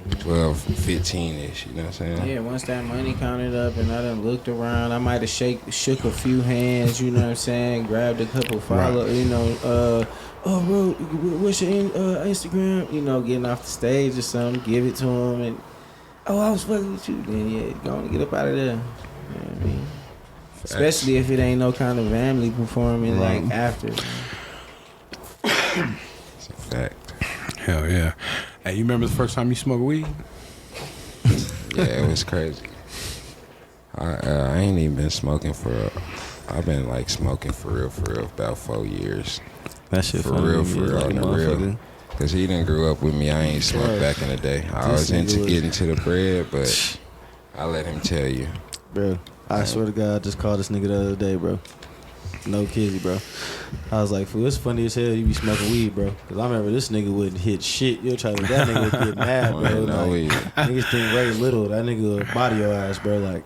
12:15 ish. You know what I'm saying? Yeah, once that money counted up and I done looked around, I might have shook a few hands, you know what I'm saying? Grabbed a couple follow, you know, oh, bro, what's your Instagram? You know, getting off the stage or something, give it to him, and oh, I was fucking with you. Then yeah, go on and get up out of there. You know what I mean? Especially if it ain't no kind of family performing like after. It's a fact. Hell yeah. Hey, you remember the first time you smoked weed? Yeah, it was crazy. I ain't even been smoking I've been like smoking for real about 4 years. That shit For funny real, to me, for real, like, on the motherfucker. real. Cause he done grew up with me. I ain't smoked back in the day. I was nigga into was- getting to the bread, but I let him tell you. Bro, I swear to God, I just called this nigga the other day, bro. No kiddie, bro. I was like, fool, it's funny as hell you be smoking weed, bro. Cause I remember this nigga wouldn't hit shit. You'll try to, that nigga would get mad, bro. Man, no Like, weed. niggas think very little. That nigga would body your ass, bro. Like,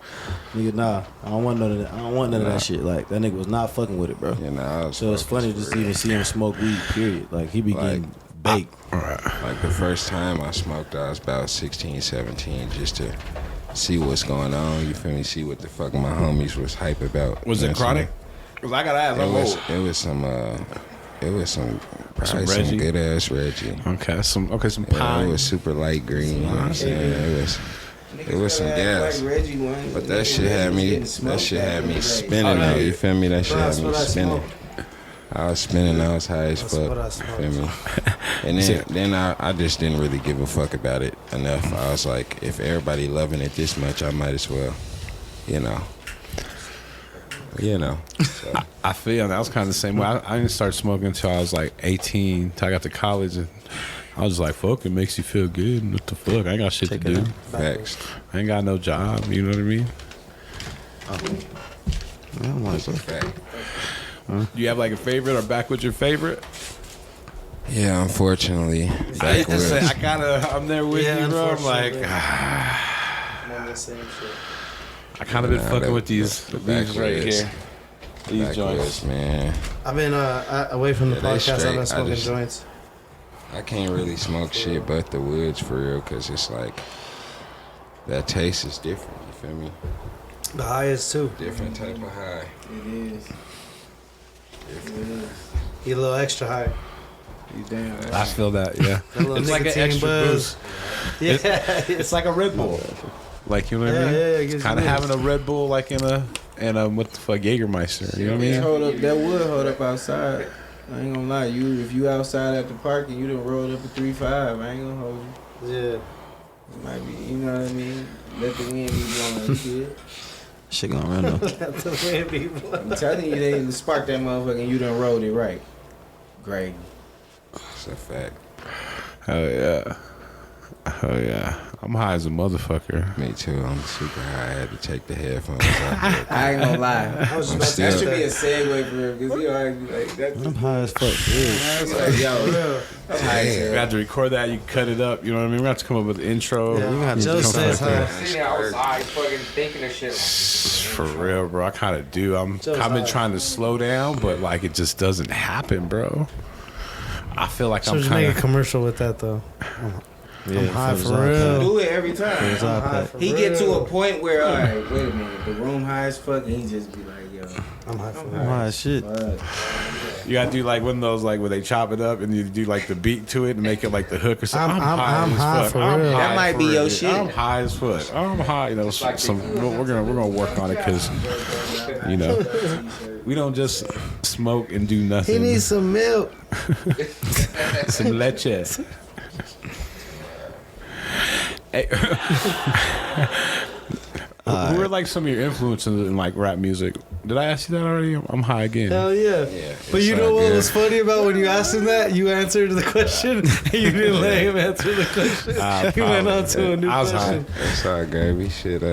nigga, nah, I don't want none of that. I don't want none of Nah. that shit. Like, that nigga was not fucking with it, bro. You know, I was So it's funny smoking to just for real. even see him smoke weed, period. Like, he be getting baked. Like the first time I smoked, I was about 16, 17, just to see what's going on. You feel me? See what the fuck my homies was hype about. Was You it know what I'm chronic? Cause I got to ask. saying? It was some probably Reggie? some good ass Reggie. Okay, some Yeah, pine. it was super light green. You know what I'm saying? It was some gas. But that shit had me spinning though. You feel me? That shit had me spinning. I was spinning. I was high as That's what I fuck. You feel me? And then I just didn't really give a fuck about it enough. I was like, if everybody loving it this much, I might as well, you know. So, I feel that was kind of the same way. I didn't start smoking until I was like 18. Till I got to college, and I was just like, "Fuck, it makes you feel good. What the fuck? I ain't got shit to do. facts. I ain't got no job. You know what I mean? That's a fact. Do you have like a favorite or back with your favorite? Yeah, unfortunately, I backwoods. I'm there with Yeah, you, bro. I'm like, unfortunately. the same shit. I kind of been Nah, fucking with these right backwoods. here. These Backwoods, joints. man. I've been away from the Yeah, they podcast. I've straight. been I smoking just- joints. I can't really smoke shit but the woods for real, cause it's like that taste is different. You feel me? The highest too. Different type of high. It is. Get a little extra high. You damn right. I feel that, yeah. A little It's like an nicotine extra buzz. boost. Yeah, It's like a Red Bull. Like, you know what I mean? it gives Kind of you having a Red Bull like in a what the fuck, Jägermeister. You know what I mean? Hold up, that would hold up outside. I ain't gonna lie, if you outside at the park and you done rolled up a 3.5, I ain't gonna hold you. Yeah. It might be, you know what I mean? Let the wind be blowing shit. Shit gonna run though. That's the way it be. I'm telling you, they didn't spark that motherfucker and you done rolled it right. Great. It's a fact. Hell yeah. Hell yeah. I'm high as a motherfucker. Me too. I'm super high. I had to take the headphones off. I ain't gonna lie. I was I'm just still- That should be a segue for him, because he already like that. I'm high as fuck. Yeah. It's like, yo, I'm high as We hell. have to record that. You can cut it up. You know what I mean? We have to come up with an intro. Yeah. You gonna have to Joe come says back there. hi. See, I was high fucking thinking of shit. For real, bro. I kind of do. I've been high. trying to slow down, but like it just doesn't happen, bro. I feel like So I'm just kind make a of. commercial with that though. Yeah, high his for iPad. real. Do it every time. His I'm high iPad. for He get to real. a point where, all right, wait a minute, the room high as fuck, and he just be like, yo, I'm high for I'm real. I'm high as shit. fuck. You gotta do like one of those like where they chop it up and you do like the beat to it and make it like the hook or something. I'm high as for fuck. real. That might for be real, your dude. shit. I'm high as fuck. I'm high. You know, we're gonna work on it because you know we don't just smoke and do He nothing. needs some milk. some leche. Hey, who are like some of your influences in like rap music? Did I ask you that already? I'm high again. Hell yeah. Yeah, But it's you know all what good. was funny about when you asked him that? You answered the question. And you didn't let him answer the question. He went on to a new I was question. That's all good. We should.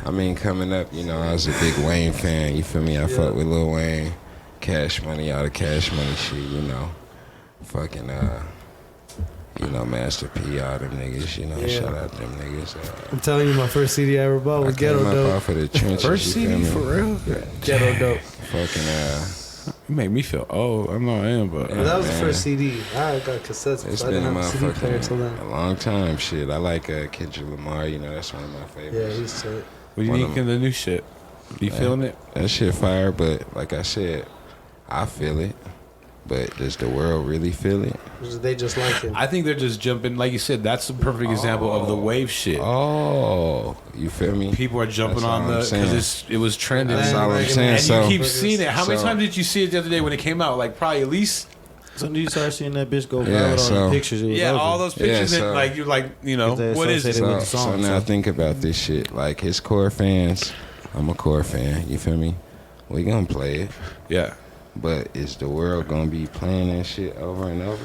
I mean, coming up, you know, I was a big Wayne fan. You feel me? I fuck with Lil Wayne, Cash Money, all the Cash Money shit. You know, fucking you know, Master P, all them niggas. You know, Yeah. shout out them niggas. I'm telling you, my first CD I ever bought was I Ghetto came up Dope. off of the trenches. First you CD feel me? for real? Ghetto Dope. Fucking You make me feel old. I know I am, but That was the man. first CD. I got cassettes, it's but I been a didn't have a CD player till then. motherfucking a long time. Shit, I like Kendrick Lamar. You know, that's one of my Yeah, favorites. he's sick. what do you One think of of the new shit? You feeling it? That shit fire, but like I said, I feel it. But does the world really feel it? They just like him. I think they're just jumping. Like you said, that's the perfect example of the wave shit. Oh, you feel me? People are jumping That's on all I'm the saying. because it was trending. That's all I'm saying. And So, you keep seeing it. How many so- times did you see it the other day when it came out? Like probably at least So you start seeing that bitch go Yeah, viral on so- the pictures. It was over. all those pictures. Yeah, that, so- like you're like you know They what is it? associate it with so, the song, so now so- think about this shit. Like his core fans, I'm a core fan. You feel me? We gonna play it, Yeah. but is the world gonna be playing that shit over and over?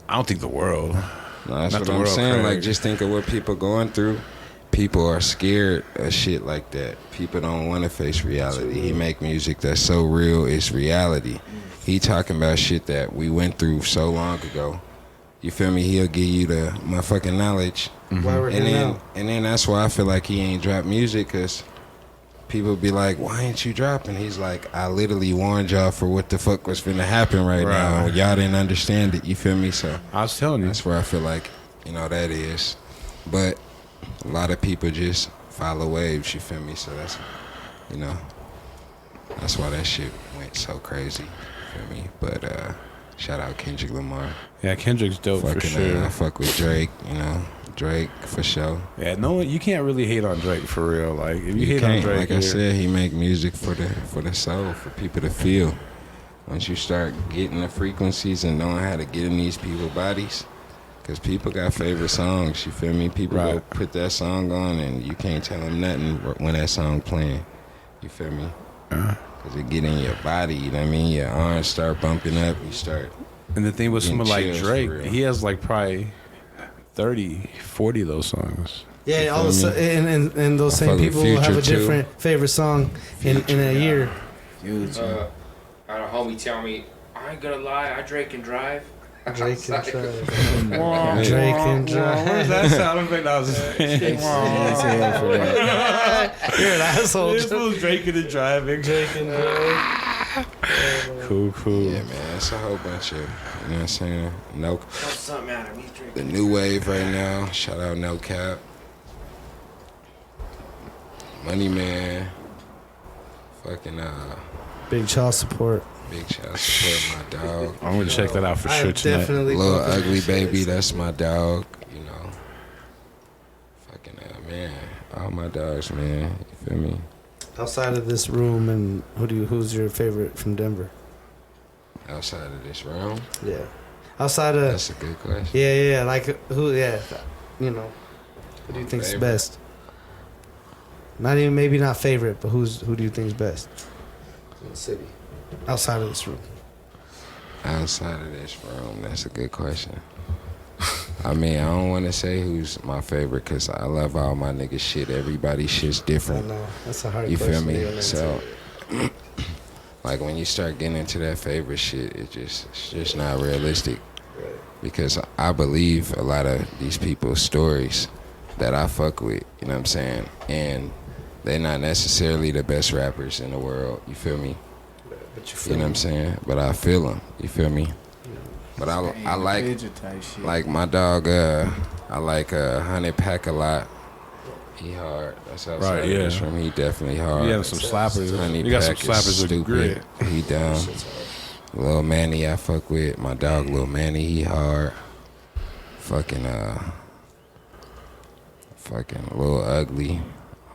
I don't think the world. No, that's Not what the I'm world, saying. Craig. Like, just think of what people going through. People are scared of shit like that. People don't want to face reality. He make music that's so real, it's reality. He talking about shit that we went through so long ago. You feel me? He'll give you the motherfucking knowledge. Why we're And here then, now. and then that's why I feel like he ain't dropped music, because people be like, why ain't you dropping? He's like, I literally warned y'all for what the fuck was finna happen right now. Right. Y'all didn't understand it. You feel me? So I was telling you. that's where I feel like, you know, that is. But a lot of people just follow waves, you feel me? So that's, you know, that's why that shit went so crazy, you feel me? But shout out Kendrick Lamar. Yeah, Kendrick's dope for Fucking, sure. I fuck with Drake, you know, Drake for sure. Yeah, no one. You can't really hate on Drake for real. Like if you, hate can't, on Drake, like I said, he make music for the soul, for people to feel. Once you start getting the frequencies and knowing how to get in these people's bodies, because people got favorite songs, you feel me? People go Right. put that song on and you can't tell them nothing when that song playing. You feel me? Because it get in your body, you know what I mean? Your arms start bumping up, you start. and the thing with getting someone like chills for Drake, real. he has like probably 30, 40 of those songs. Yeah, You all of a feel me? sudden, and those I same fuck with people will have a Future, too. different favorite song in a year. Huge. I had a homie tell me, I ain't gonna lie, I Drake can drive. Drake and Drive. Wah, Drake wah, and wah. Drive. What is that sound effect? I was You're an asshole. This was Drake and Driving. Drake and Drive. Cool. Yeah, man, it's a whole bunch of, you know what I'm saying? No, Something out of me the drinking. new wave right now. Shout out No Cap, Money Man, fucking Big child support. big shout out support my dog. I'm gonna check that out for I sure tonight. definitely Little fucking Ugly appreciate Baby, it. that's my dog. You know, fucking man, all my dogs, man. You feel me? Outside of this room, and who's your favorite from Denver? Outside of this room, Yeah. Outside of that's a good question. yeah, like who? Yeah, you know, who do you think's Favorite? best? Not even maybe not favorite, but who do you think's best in the city? Outside of this room. Outside of this room, that's a good question. I mean, I don't want to say who's my favorite because I love all my niggas shit. Everybody's shit's I different. know that's a hard You question. feel to me? get into. So, like when you start getting into that favorite shit, it's just not realistic. Right. Because I believe a lot of these people's stories that I fuck with. You know what I'm saying? And they're not necessarily the best rappers in the world. You feel me? But you You know what I'm saying? But I feel them. You feel me? But I like Type my dog. I like 100 Pack a lot. He hard. That's outside Right, of yeah. this room. He definitely hard. You have some slappers. Honey You got some Pack is slappers with stupid. grit. He down. Lil Manny, I fuck with. My dog Lil Manny, he hard. Fucking Lil Ugly.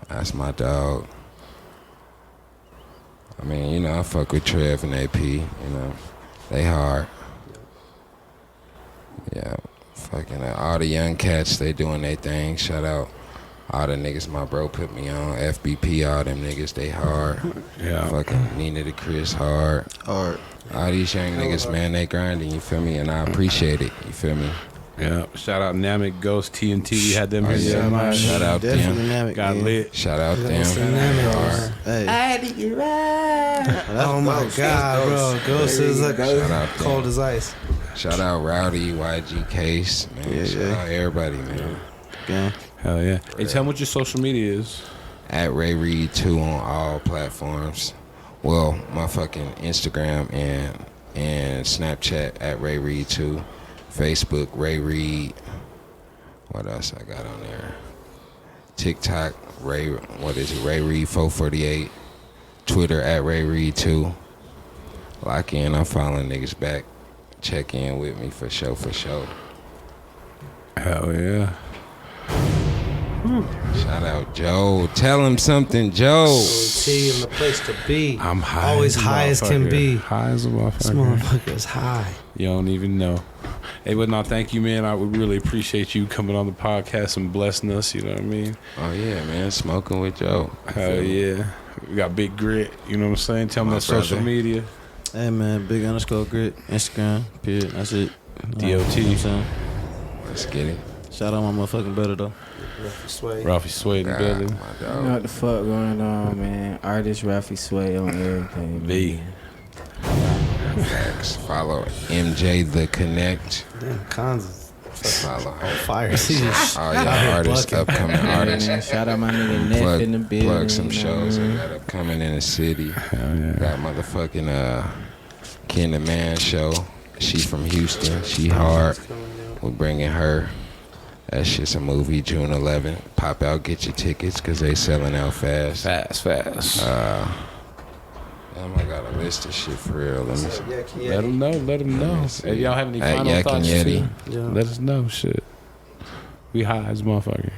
That's my dog. I mean, you know, I fuck with Trev and AP. You know, they hard. Yeah, fucking all the young cats, they doing their thing. Shout out all the niggas my bro put me on. FBP, all them niggas, they hard. Yeah. Fucking Nina the Chris, hard. Hard. All these young niggas, man, they grinding, you feel me? And I appreciate it, you feel me? Yeah. Shout out Namek, Ghost, TNT. We had them Oh, here. yeah, man. shout out Definitely them. dynamic. Got man. lit. Shout out Ghost them. and Namek. Hard. Hey. I had to get right. Oh my God, bro! Ghost is like Shout out cold them. as ice. Shout out Rowdy, YG Case, man. Yeah, Shout yeah. out everybody, man. Gang. Hell yeah. Hey, tell me what your social media is. At Ray Reed 2 on all platforms. Well, my fucking Instagram and Snapchat at Ray Reed 2. Facebook, Ray Reed. What else I got on there? TikTok, Ray Reed 448. Twitter at Ray Reed 2. Lock in, I'm following niggas back. Check in with me for sure. Hell yeah. Shout out Joe. Tell him something, Joe. T in the place to be. I'm high. Always a high as can motherfucker. be. High as a This motherfucker. motherfucker's high. You don't even know. Hey, but no, thank you, man. I would really appreciate you coming on the podcast and blessing us. You know what I mean? Oh yeah, man. Smoking with Joe. Hell yeah. We got Big Grit. You know what I'm saying? Tell me My that social brother. media. Hey man, big _ grit, Instagram, period. That's it. DOT. You know what I'm saying? Let's get it. Shout out my motherfucking brother though. Sway. Ralphie Sway in the God, building. my You dog. know what the fuck going on, man? Artist Rafi Sway on everything. V. man. Facts. Follow MJ The Connect. Damn, Cons is Follow her. fire. All y'all artists, bucking. upcoming Yeah, artists. man. Shout out my nigga Neff in the building. Plug some you know what I shows I mean? got upcoming in the city. Hell yeah. Got motherfucking Ken the Man show. She from Houston. She hard. We're bringing her. That shit's a movie, June 11th. Pop out, get your tickets, because they selling out fast. Fast. Damn, I got a list of shit for real. Let me see. Let them know. see. If y'all have any At final Yak thoughts, and too, Yeti. let us know. Shit. We high as a motherfucker.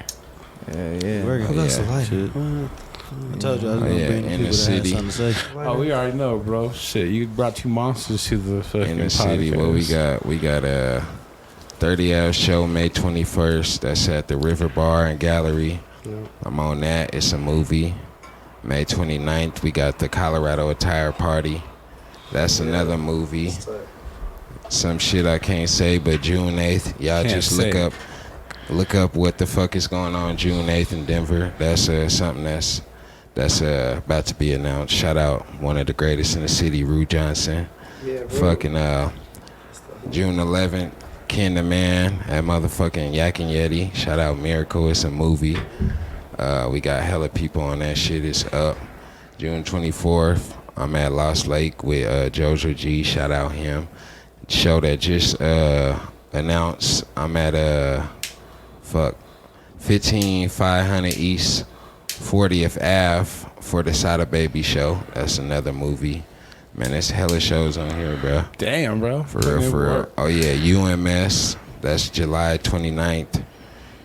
Yeah. Working. Who else alive? Shit. I told you I was Oh, gonna yeah, bring the in people the that had city. something to say. Oh, we already know, bro. Shit, you brought two monsters to the fucking In the city, podcast. what we got a 30-hour show May 21st. That's at the River Bar and Gallery. I'm on that. It's a movie. May 29th, we got the Colorado Attire Party. That's another movie. Some shit I can't say, but June 8th, y'all Can't just say. look up what the fuck is going on June 8th in Denver. That's something that's about to be announced. Shout out one of the greatest in the city, Rue Johnson. Yeah, bro. Fucking June 11th, Ken the Man at motherfucking Yak and Yeti. Shout out Miracle, it's a movie. We got hella people on that shit, it's up. June 24th, I'm at Lost Lake with Jojo G, shout out him. Show that just announced, I'm at 15500 East 40th Ave for the Sada Baby show. That's another movie. Man, there's hella shows on here, bro. Damn, bro. For real. Oh, yeah, UMS. That's July 29th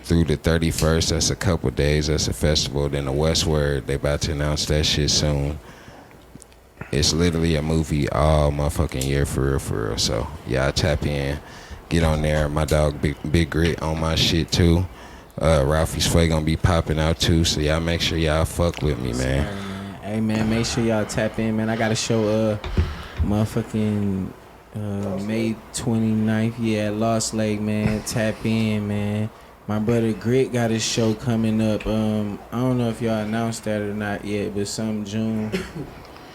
through the 31st. That's a couple days. That's a festival. Then the Westward, they about to announce that shit soon. It's literally a movie all motherfucking year, for real. So, y'all tap in. Get on there. My dog, Big Grit, on my shit, too. Ralphie's Sway gonna be popping out, too. So, y'all make sure y'all fuck with me, man. Hey man, make sure y'all tap in, man. I got a show motherfucking May 29th, at Lost Lake, man. Tap in, man. My brother Grit got his show coming up. I don't know if y'all announced that or not yet, but some June.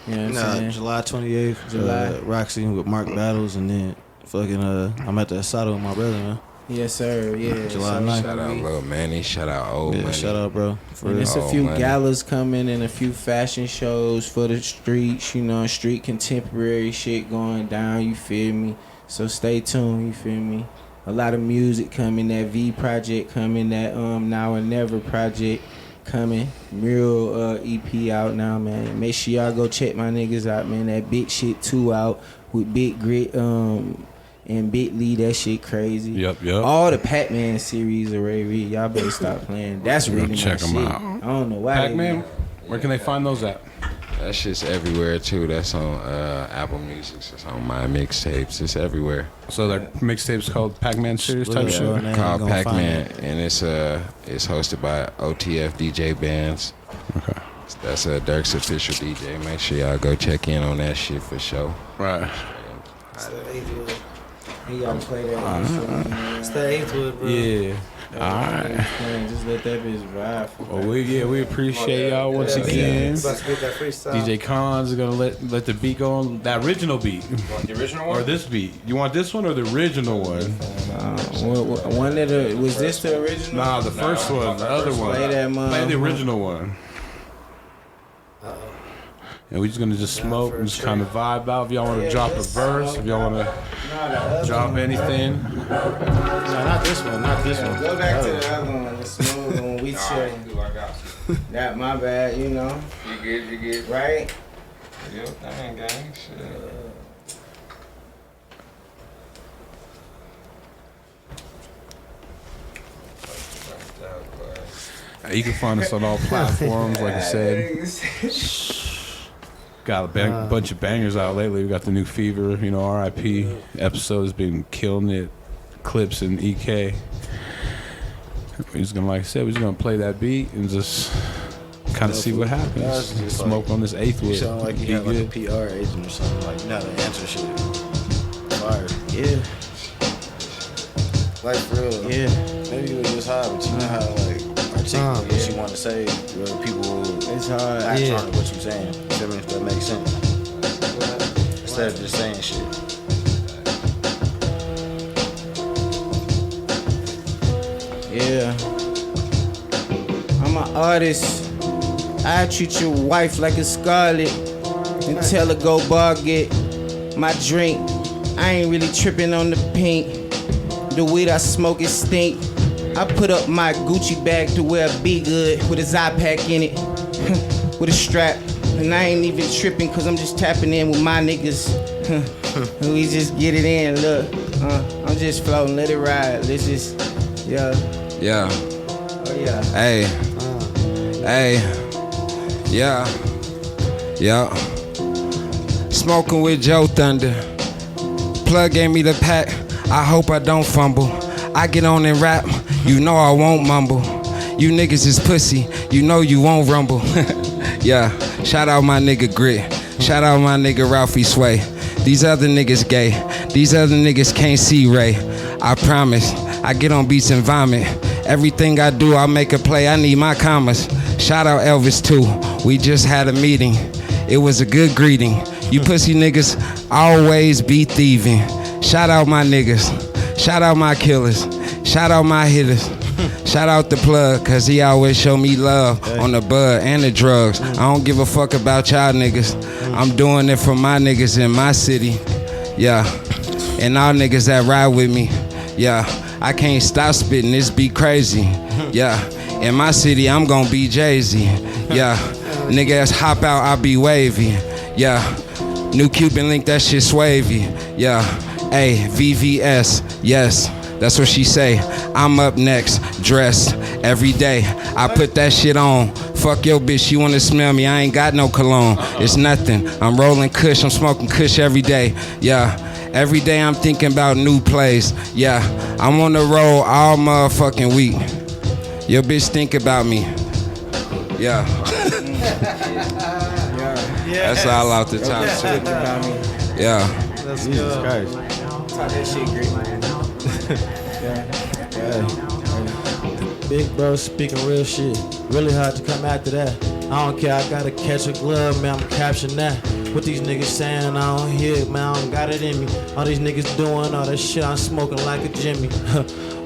You know what I'm saying? July 28th, July. Roxy with Mark Battles, and then fucking I'm at the Asado with my brother, man. Yes, sir. Yeah. July so 9th. Shout out Lil Manny. Shout out Old Yeah, Money. shout out, bro. For And real. it's a Oh, few money. galas coming and a few fashion shows for the streets, street contemporary shit going down, you feel me? So stay tuned, you feel me? A lot of music coming, that V project coming, that Now or Never project coming. Mural EP out now, man. Make sure y'all go check my niggas out, man. That Big Shit 2 out with Big Grit and Big Lee, that shit crazy. Yep. All the Pac-Man series are Ray. Y'all better stop playing. That's We're really gonna my check 'em shit. out. I don't know why. Pac-Man, where can they find those at? That shit's everywhere, too. That's on Apple Music. It's on my mixtapes. It's everywhere. So their mixtape's called Pac-Man Series type Look shit? at your name, Called you gonna find Pac-Man, it. and it's hosted by OTF DJ Bands. Okay. That's Dirk's official DJ. Make sure y'all go check in on that shit for sure. Right. He gotta play that. It's the 8th wood, bro. Yeah. All right. Just let that bitch vibe. Well, we appreciate y'all once again. About to get that freestyle. DJ Cons is gonna let the beat go on, that original beat, Want the original or one? this beat. You want this one or the original one? One that was this the original? Nah, the first one, the other one. Play that Play the motherfucker. original one. And we're just gonna just smoke and just kind of vibe out. If y'all want to drop a verse, if y'all want to drop anything. No, not this one. Not this one. Go back to the other one, the smooth one. We chill. I got you. That my bad, You good? right? Yo, dang, gang, shit. You can find us on all platforms, like I said. Got a bunch of bangers out lately. We got the new Fever, RIP episode has been killing it. Clips and EK. We're just gonna, like I said, we're just gonna play that beat and just kind of see what happens. That's just Smoke on this 8th You wood. sound like you Be have like a good. PR agent or something. Like you know how to answer shit. Fire. Yeah, Like for real. yeah. Maybe you was just high, but you know how to like articulate what you want to say. Where people will It's hard. act Yeah. on what you're saying. Feel me? If that makes sense. Instead of just saying shit. Yeah. I'm an artist. I treat your wife like a scarlet and tell her go bar get my drink. I ain't really tripping on the pink. The weed I smoke is stink. I put up my Gucci bag to wear be good with a Zypack in it, with a strap. And I ain't even tripping cause I'm just tapping in with my niggas. And we just get it in, look. I'm just floating, let it ride. Let's just, yeah. Yeah. Oh yeah. Hey. Hey. Yeah. Yeah. Smoking with JoeThunder. Plug gave me the pack. I hope I don't fumble. I get on and rap. You know I won't mumble. You niggas is pussy. You know you won't rumble. Yeah. Shout out my nigga Grit. Shout out my nigga Ralphie Sway. These other niggas gay. These other niggas can't see Ray. I promise. I get on beats and vomit. Everything I do, I make a play. I need my commas. Shout out Elvis too. We just had a meeting. It was a good greeting. You pussy niggas always be thieving. Shout out my niggas. Shout out my killers. Shout out my hitters. Shout out the plug, cause he always show me love on the bud and the drugs. I don't give a fuck about y'all niggas. I'm doing it for my niggas in my city. Yeah. And all niggas that ride with me. Yeah. I can't stop spitting, this be crazy. Yeah. In my city, I'm gonna be Jay-Z. Yeah. Niggas hop out, I be wavy. Yeah. New Cuban link, that shit swavy. Yeah. Hey, VVS, yes. That's what she say. I'm up next, dressed every day. I put that shit on. Fuck your bitch, you wanna smell me? I ain't got no cologne. It's nothing. I'm rolling kush, I'm smoking kush every day. Yeah, every day I'm thinking about new plays. Yeah, I'm on the road all motherfucking week. Your bitch think about me. Yeah. That's all out the top too. Yeah. That's Jesus Christ. Talk that shit great, man. Big bro speaking real shit. Really hard to come after that. I don't care, I gotta catch a glove, man, I'm capturing that. What these niggas saying, I don't hear it, man, I don't got it in me. All these niggas doing all that shit, I'm smoking like a Jimmy.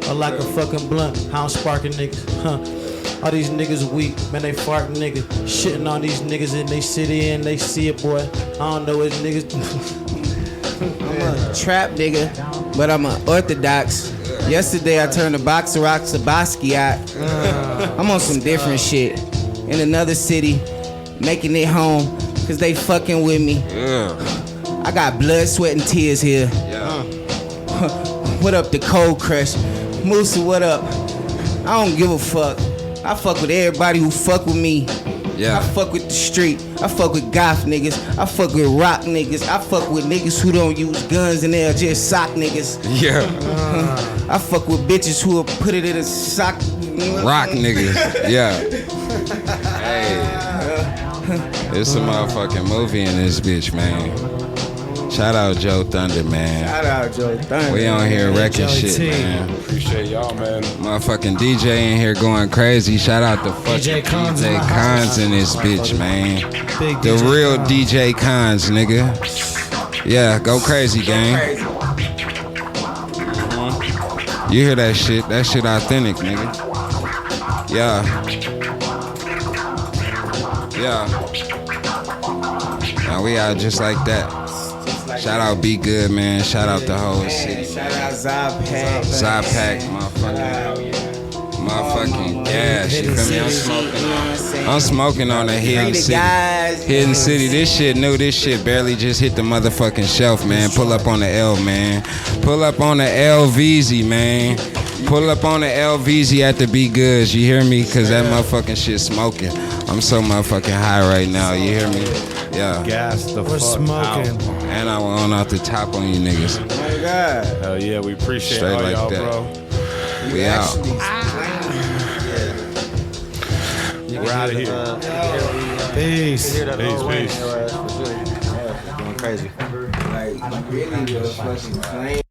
Or like a fucking blunt, how I'm sparking niggas. All these niggas weak, man, they farting niggas. Shitting on these niggas in they city and they see it, boy. I don't know what niggas I'm a trap nigga, but I'm an orthodox. Yesterday I turned a boxer rock to Basquiat. I'm on some different shit. In another city, making it home, cause they fucking with me. Yeah. I got blood, sweat, and tears here. Yeah. What up, the Cold Crush? Moosa, what up? I don't give a fuck. I fuck with everybody who fuck with me. Yeah. I fuck with the street. I fuck with goth niggas. I fuck with rock niggas. I fuck with niggas who don't use guns and they'll just sock niggas. Yeah. I fuck with bitches who will put it in a sock. Rock niggas. Yeah. Hey. It's a motherfucking movie in this bitch, man. Shout out JoeThunder, man. Shout out JoeThunder. We on here wrecking Joey shit, T. man. Appreciate y'all, man. Motherfucking DJ in here going crazy. Shout out to fucking DJ Cons in DJ the Cons in this bitch, man. Big The DJ real Cons. DJ Cons, nigga. Yeah, go crazy, gang. You hear that shit? That shit authentic, nigga. Yeah. Yeah. Now we out just like that. Shout out Be Good, man. Shout out the whole city. Shout out Zapac. Zapac, motherfucking gas. You feel me? I'm smoking on the Hidden City. Hidden City. This shit new. This shit barely just hit the motherfucking shelf, man. Pull up on the L, man. Pull up on the LVZ, man. Pull up on the LVZ at the Be Goods. You hear me? Cause that motherfucking shit smoking. I'm so motherfucking high right now. You hear me? Yeah. Gas the We're fuck smoking. out. And I went off the top on you niggas. Oh my God. Hell yeah, we appreciate Straight all like y'all, that. bro. We out. We're out of here. Peace. Peace. Going crazy. Like, really, the fucking flame.